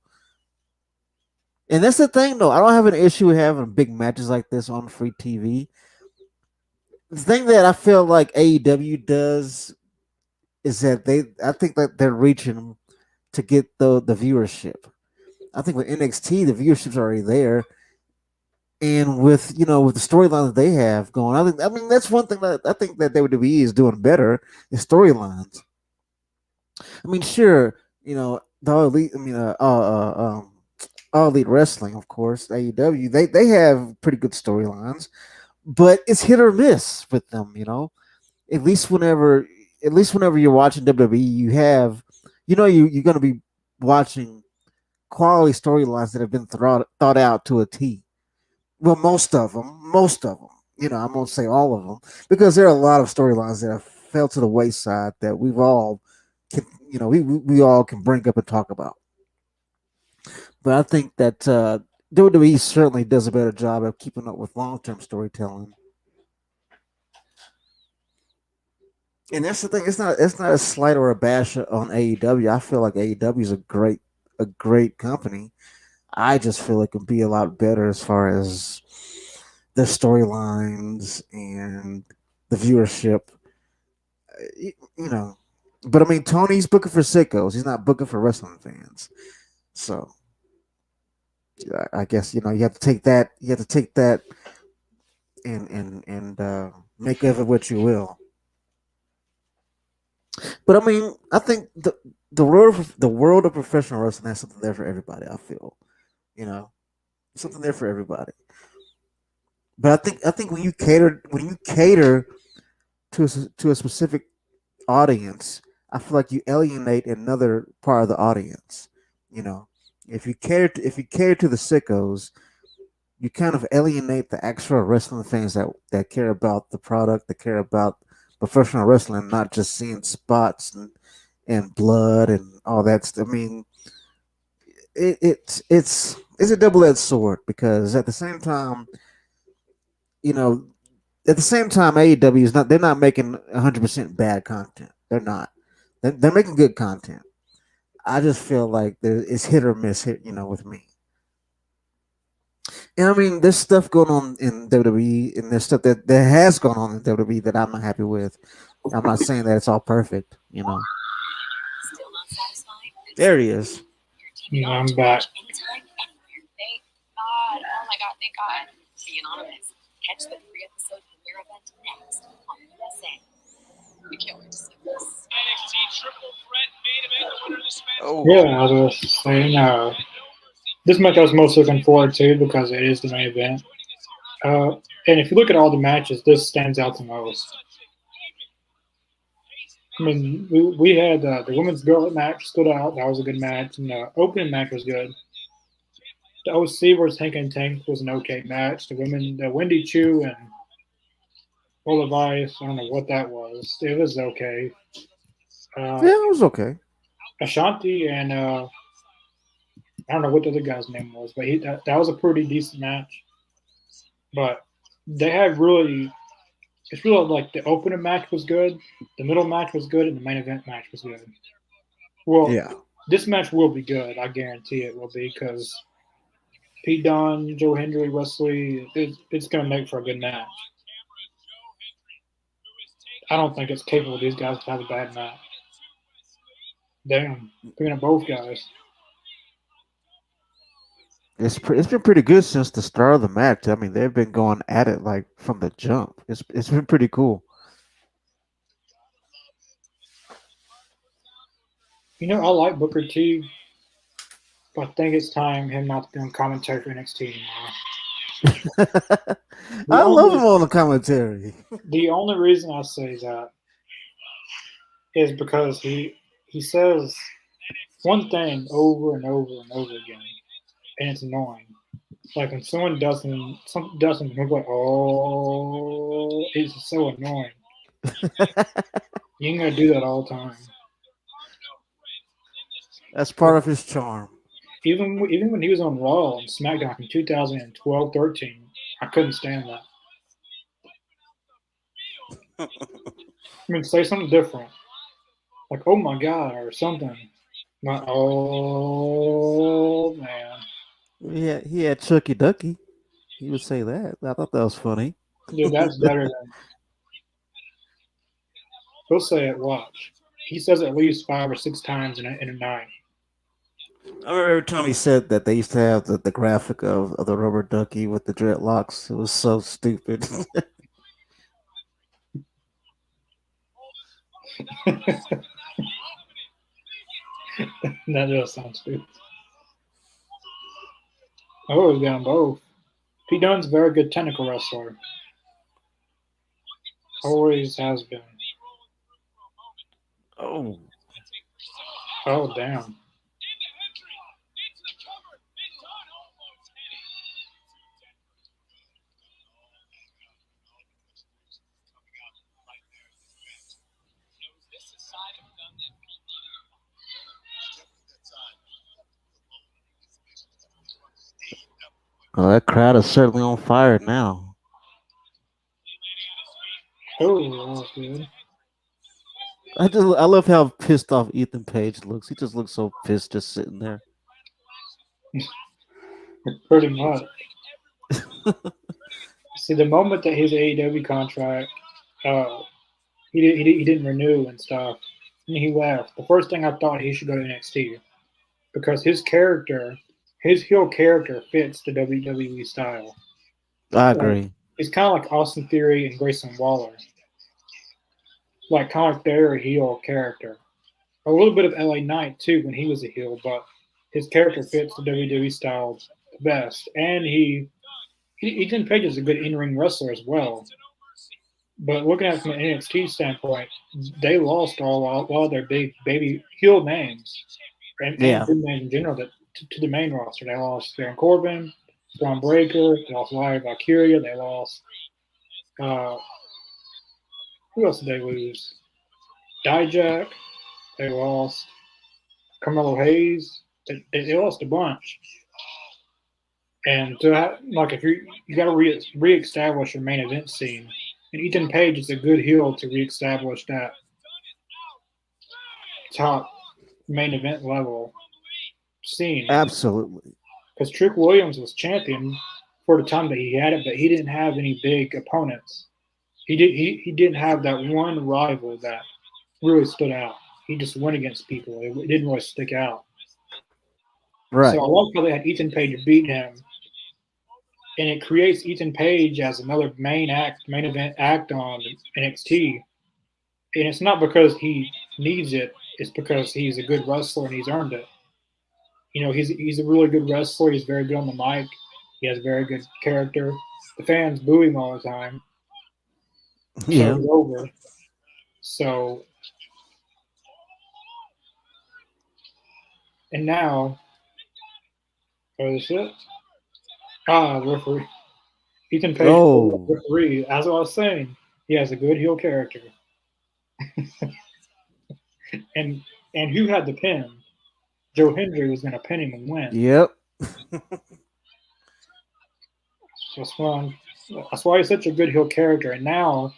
And that's the thing, though. I don't have an issue with having big matches like this on free TV. The thing that I feel like AEW does is that I think that they're reaching to get the viewership. I think with NXT, the viewership's already there, and with the storyline that they have going, I mean that's one thing that I think that WWE is doing better is storylines. I mean, sure, the elite. I mean, all elite wrestling, of course, AEW. They have pretty good storylines, but it's hit or miss with them. At least whenever, at least whenever you're watching WWE, you're going to be watching quality storylines that have been thought out to a T. Well, most of them. I won't say all of them because there are a lot of storylines that have fell to the wayside that we all can bring up and talk about. But I think that WWE certainly does a better job of keeping up with long term storytelling. And that's the thing. It's not a slight or a bash on AEW. I feel like AEW is a great company. I just feel it could be a lot better as far as the storylines and the viewership. You know, but I mean, Tony's booking for sickos. He's not booking for wrestling fans. So I guess you have to take that. You have to take that and make of it what you will. But I mean, I think the world of professional wrestling has something there for everybody. I feel, you know, something there for everybody. But I think when you cater to a specific audience, I feel like you alienate another part of the audience. You know, if you cater to the sickos, you kind of alienate the actual wrestling fans that care about the product, that care about professional wrestling, not just seeing spots and blood and all that stuff. I mean, it's a double edged sword because at the same time, you know, AEW is not they're not making 100% bad content. They're not. They're making good content. I just feel like it's hit or miss hit, with me. And I mean, there's stuff going on in WWE, and there's stuff that has gone on in WWE that I'm not happy with. I'm not saying that it's all perfect. Still not satisfied? There he is. Yeah, I'm back. Anytime, anywhere. Thank God. Oh my God, thank God. Be anonymous. Catch the 3-episode premiere event next on USA. We can't wait to see this. NXT triple threat main event. The winner of this match. Oh, Yeah, I was saying, this match I was most looking forward to because it is the main event. And if you look at all the matches, this stands out the most. I mean, we had the women's gauntlet match stood out. That was a good match, and the opening match was good. The OC versus Hank and Tank was an okay match. The women, the Wendy Chu and Olivice, I don't know what that was. It was okay. yeah, it was okay. Ashanti and I don't know what the other guy's name was, but that was a pretty decent match. But they had really, it's really like the opening match was good, the middle match was good, and the main event match was good. Well, Yeah, this match will be good. I guarantee it will be because Pete Dunne, Joe Hendry, Wesley, it's going to make for a good match. I don't think it's capable of these guys to have a bad match. Damn, picking up both guys. it's been pretty good since the start of the match. I mean, they've been going at it like from the jump. It's been pretty cool. I like Booker T, but I think it's time him not to be on commentary for NXT anymore. The I love only him on the commentary. the only reason I say that is because he says one thing over and over and over again, and it's annoying. Like when something doesn't move, like oh, it's so annoying. You ain't gotta do that all the time. That's part of his charm. Even when he was on Raw and SmackDown in 2012, 13, I couldn't stand that. I mean, say something different, like "Oh my God" or something. Not "Oh man." He had Chucky Ducky. He would say that. I thought that was funny. Dude, that's better than he'll say it. Watch. He says it at least 5 or 6 times in a night. I remember every time he said that they used to have the graphic of the rubber ducky with the dreadlocks. It was so stupid. That does sound stupid. Oh, he's got them both. Pete Dunne's a very good technical wrestler. Always has been. Oh, Oh, damn. well, that crowd is certainly on fire now. Oh, that was good. I love how pissed off Ethan Page looks. He just looks so pissed just sitting there. Pretty much. See, the moment that his AEW contract, uh, he didn't renew and stuff, and he left. The first thing I thought he should go to NXT because his heel character fits the WWE style. I Like agree. He's kind of like Austin Theory and Grayson Waller, like kind of like their heel character. A little bit of LA Knight too when he was a heel, but his character fits the WWE style the best. And Ethan Page is a good in-ring wrestler as well. But looking at it from an NXT standpoint, they lost a lot of their big baby heel names and Yeah, good names in general to the main roster. They lost Baron Corbin, Braun Breaker, they lost Larry Valkyria, they lost uh, who else did they lose? Dijak, they lost Carmelo Hayes. They lost a bunch. And to have, like if you got to reestablish your main event scene, and Ethan Page is a good heel to reestablish that top main event level scene. absolutely. Because Trick Williams was champion for the time that he had it, but he didn't have any big opponents. He didn't have that one rival that really stood out. He just went against people. It didn't really stick out. Right. So I love how they had Ethan Page beat him, and it creates Ethan Page as another main event act on NXT. And it's not because he needs it; it's because he's a good wrestler and he's earned it. You know, he's a really good wrestler. He's very good on the mic. He has very good character. The fans boo him all the time. Yeah. Show's over. So, and now, what is it? Referee. Ethan Page, Oh, referee. As I was saying, he has a good heel character. and and who had the pin? Joe Hendry was going to pin him and win. yep. That's why, that's why he's such a good heel character. And now,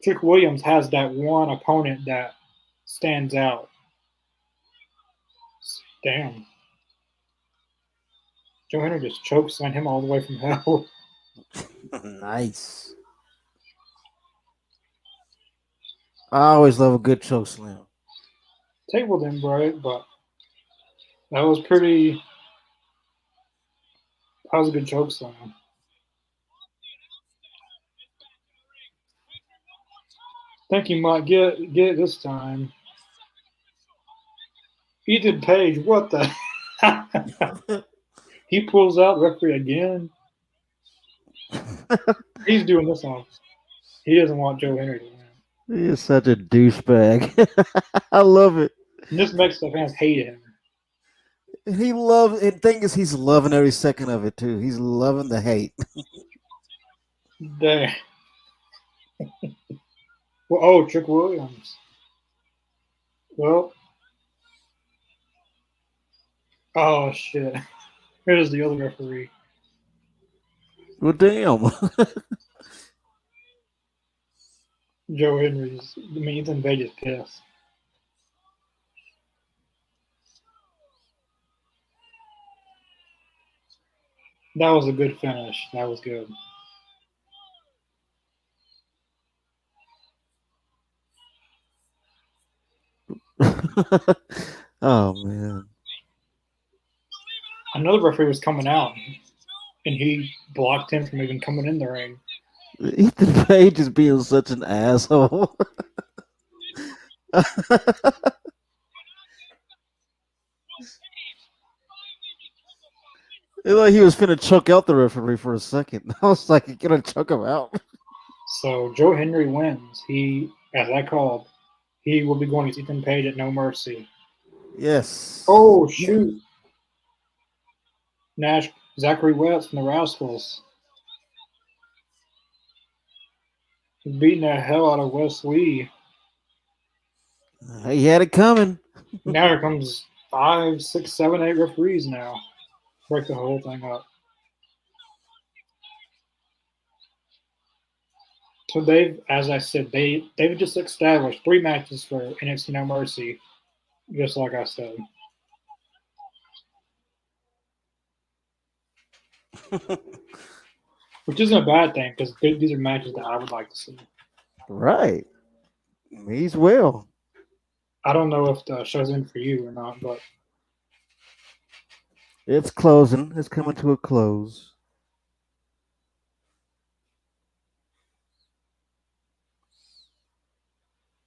Trick Williams has that one opponent that stands out. Damn. Joe Hendry just chokeslammed him all the way from hell. Nice. I always love a good choke slam. Table didn't break, but that was pretty. That was a good chokeslam. Think he might get it this time. Ethan Page, what the? He pulls out referee again. He's doing this on. He doesn't want Joe Henry to win. He is such a douchebag. I love it. And this makes the fans hate him. He loves. And thing is, he's loving every second of it too. He's loving the hate. There. Well, oh, Trick Williams. Well. Oh shit. Here's the other referee. Well, damn. Joe Henry's. I mean, Ethan Page is pissed. That was a good finish. That was good. Oh man. Another referee was coming out, and he blocked him from even coming in the ring. Ethan Page is being such an asshole. It like he was finna choke out the referee for a second. I was like, you're gonna choke him out. So Joe Henry wins. He, as I called, he will be going against Ethan Page at No Mercy. Yes. Oh shoot! Nash, Zachary West from the Rascals, beating the hell out of Wes Lee. He had it coming. Now here comes 5, 6, 7, 8 referees now. Break the whole thing up. So they've, as I said, they've just established 3 matches for NXT No Mercy, just like I said. Which isn't a bad thing because these are matches that I would like to see. Right. Me as well. I don't know if the show's in for you or not, but It's closing. It's coming to a close.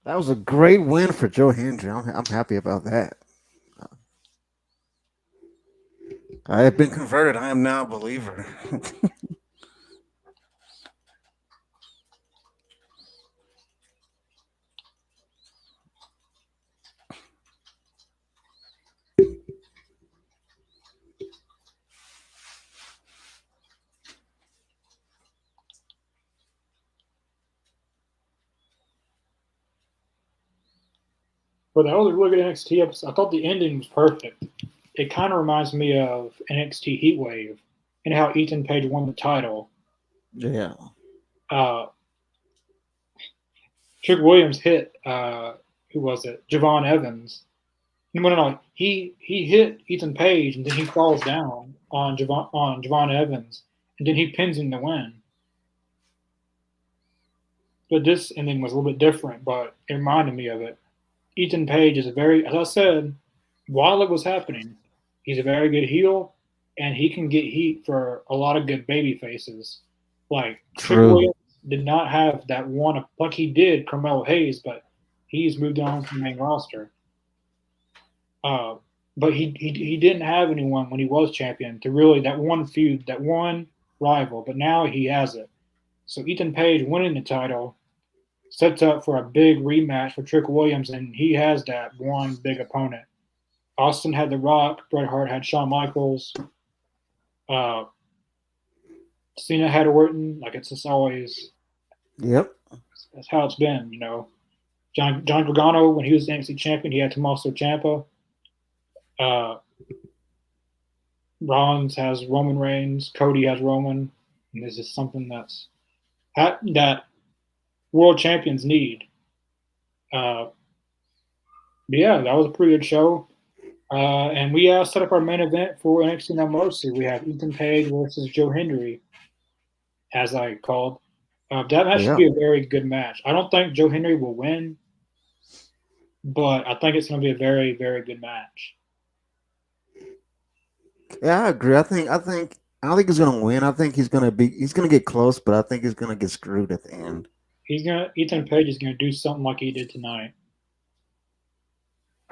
That was a great win for Joe Hendry. I'm happy about that. I have been converted. I am now a believer. But that was a really good NXT episode. I thought the ending was perfect. It kind of reminds me of NXT Heatwave and how Ethan Page won the title. Yeah. Uh, Trick Williams hit who was it? Javon Evans. No. He hit Ethan Page and then he falls down on Javon Evans and then he pins him to win. But this ending was a little bit different, but it reminded me of it. Ethan Page is a very, as I said, while it was happening, he's a very good heel, and he can get heat for a lot of good baby faces. Like Trick True. Williams did not have that one like he did Carmelo Hayes, but he's moved on from the main roster. Uh, but he didn't have anyone when he was champion to really that one feud, that one rival. But now he has it. So Ethan Page winning the title sets up for a big rematch for Trick Williams, and he has that one big opponent. Austin had The Rock, Bret Hart had Shawn Michaels, uh, Cena had Orton. Like it's just always Yep. that's how it's been, you know. John Gargano when he was the NXT champion, he had Tommaso Ciampa. Uh, Rollins has Roman Reigns, Cody has Roman, and this is something that world champions need. Uh, but yeah, that was a pretty good show. And we set up our main event for NXT No Mercy. We have Ethan Page versus Joe Hendry, as I called. That match should Yeah. be a very good match. I don't think Joe Hendry will win, but I think it's going to be a very, very good match. Yeah, I agree. I don't think he's gonna win. I think he's gonna get close, but I think he's gonna get screwed at the end. Ethan Page is gonna do something like he did tonight.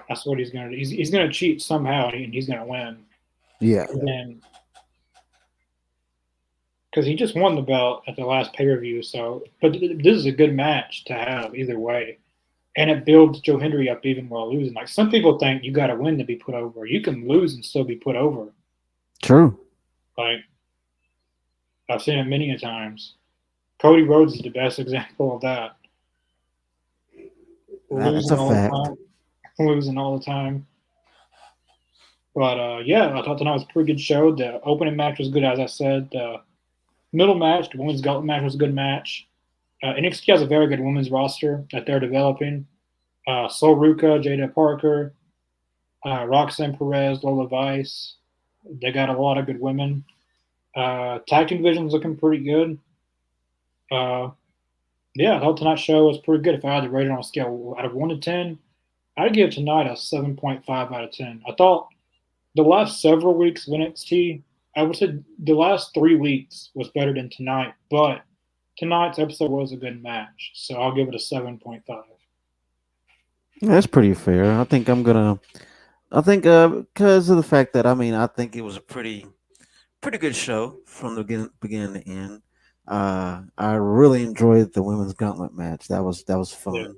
That's what he's gonna do. He's gonna cheat somehow, and he's gonna win. Yeah. And then because he just won the belt at the last pay per view, so but this is a good match to have either way, and it builds Joe Hendry up even while losing. Like some people think you got to win to be put over. You can lose and still be put over. True. Like I've seen it many a times. Cody Rhodes is the best example of that. That's Losing a all the fact. time. Losing all the time. But yeah, I thought tonight was a pretty good show. The opening match was good, as I said. The middle match, the women's gauntlet match was a good match. NXT has a very good women's roster that they're developing. Sol Ruka, Jada Parker, Roxanne Perez, Lola Vice. They got a lot of good women. Tag team division's looking pretty good. Yeah, I thought tonight's show was pretty good. If I had to rate it on a scale out of 1 to 10, I'd give tonight a 7.5 out of 10. I thought the last several weeks of NXT, I would say the last 3 weeks was better than tonight, but tonight's episode was a good match, so I'll give it a 7.5. That's pretty fair. I think because of the fact that I think it was a pretty good show from the beginning to end. I really enjoyed the women's gauntlet match. That was Yeah, fun.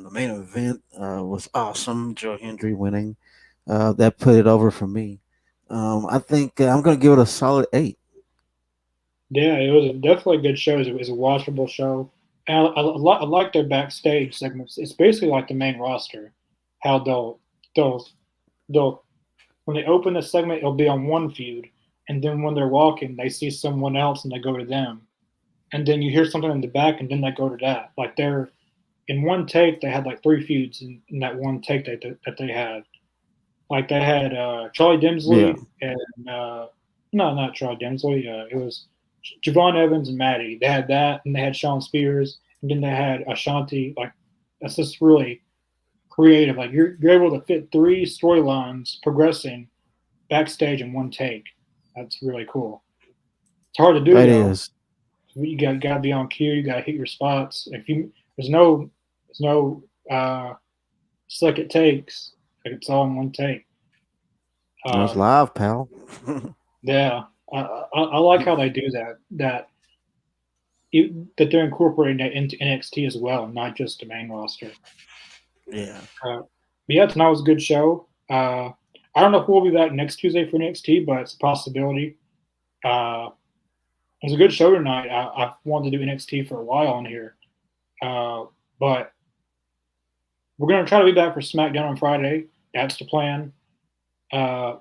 The main event was awesome. Joe Hendry winning. That put it over for me. I think I'm going to give it a solid 8. yeah, it was definitely a good show. It was a watchable show. And I like their backstage segments. It's basically like the main roster. How they'll they'll when they open the segment, it'll be on one feud, and then when they're walking, they see someone else and they go to them, and then you hear something in the back, and then they go to that. Like they're in one take, they had like three feuds in that one take that they had. Like they had Charlie Yeah. Dimsley and no, not Charlie Dimsley. It was Javon Evans and Maddie. They had that, and they had Sean Spears, and then they had Ashanti. Like that's just really creative. Like you're able to fit three storylines progressing backstage in one take. That's really cool. It's hard to do That though. is. You got to be on cue. You got to hit your spots. If you there's no There's no second takes. Like it's all in one take. It was Um, live, pal. yeah, I like how they do that. That they're incorporating that into NXT as well, not just the main roster. Yeah. But yeah, tonight was a good show. I don't know if we'll be back next Tuesday for NXT, but it's a possibility. Uh, it was a good show tonight. I've wanted to do NXT for a while on here, but we're gonna try to be back for SmackDown on Friday. That's the plan. Uh,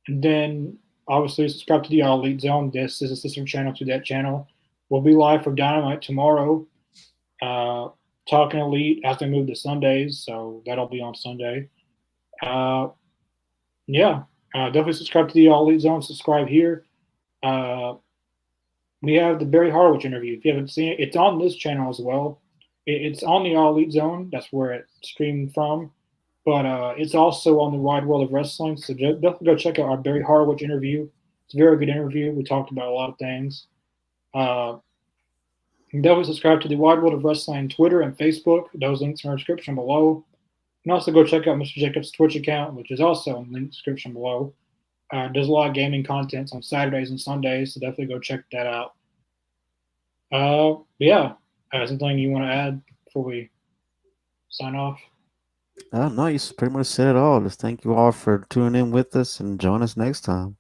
and then obviously subscribe to the All Elite Zone. This is a sister channel to that channel. We'll be live for Dynamite tomorrow. Talking Elite as they move to Sundays, so that'll be on Sunday. Uh, yeah, definitely subscribe to the All Elite Zone. Subscribe here. Uh, we have the Barry Horowitz interview. If you haven't seen it, it's on this channel as well. It's on the All Elite Zone. That's where it's streamed from. But it's also on the Wide World of Wrestling. So definitely go check out our Barry Horowitz interview. It's a very good interview. We talked about a lot of things. Uh, definitely subscribe to the Wide World of Wrestling Twitter and Facebook. Those links are in the description below. And also go check out Mr. Jacobs' Twitch account, which is also in the description below. Does a lot of gaming content on Saturdays and Sundays, so definitely go check that out. Yeah, something you want to add before we sign off? Oh no, you pretty much said it all. Just thank you all for tuning in with us and join us next time.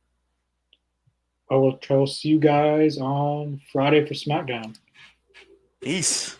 I will see you guys on Friday for SmackDown. Peace.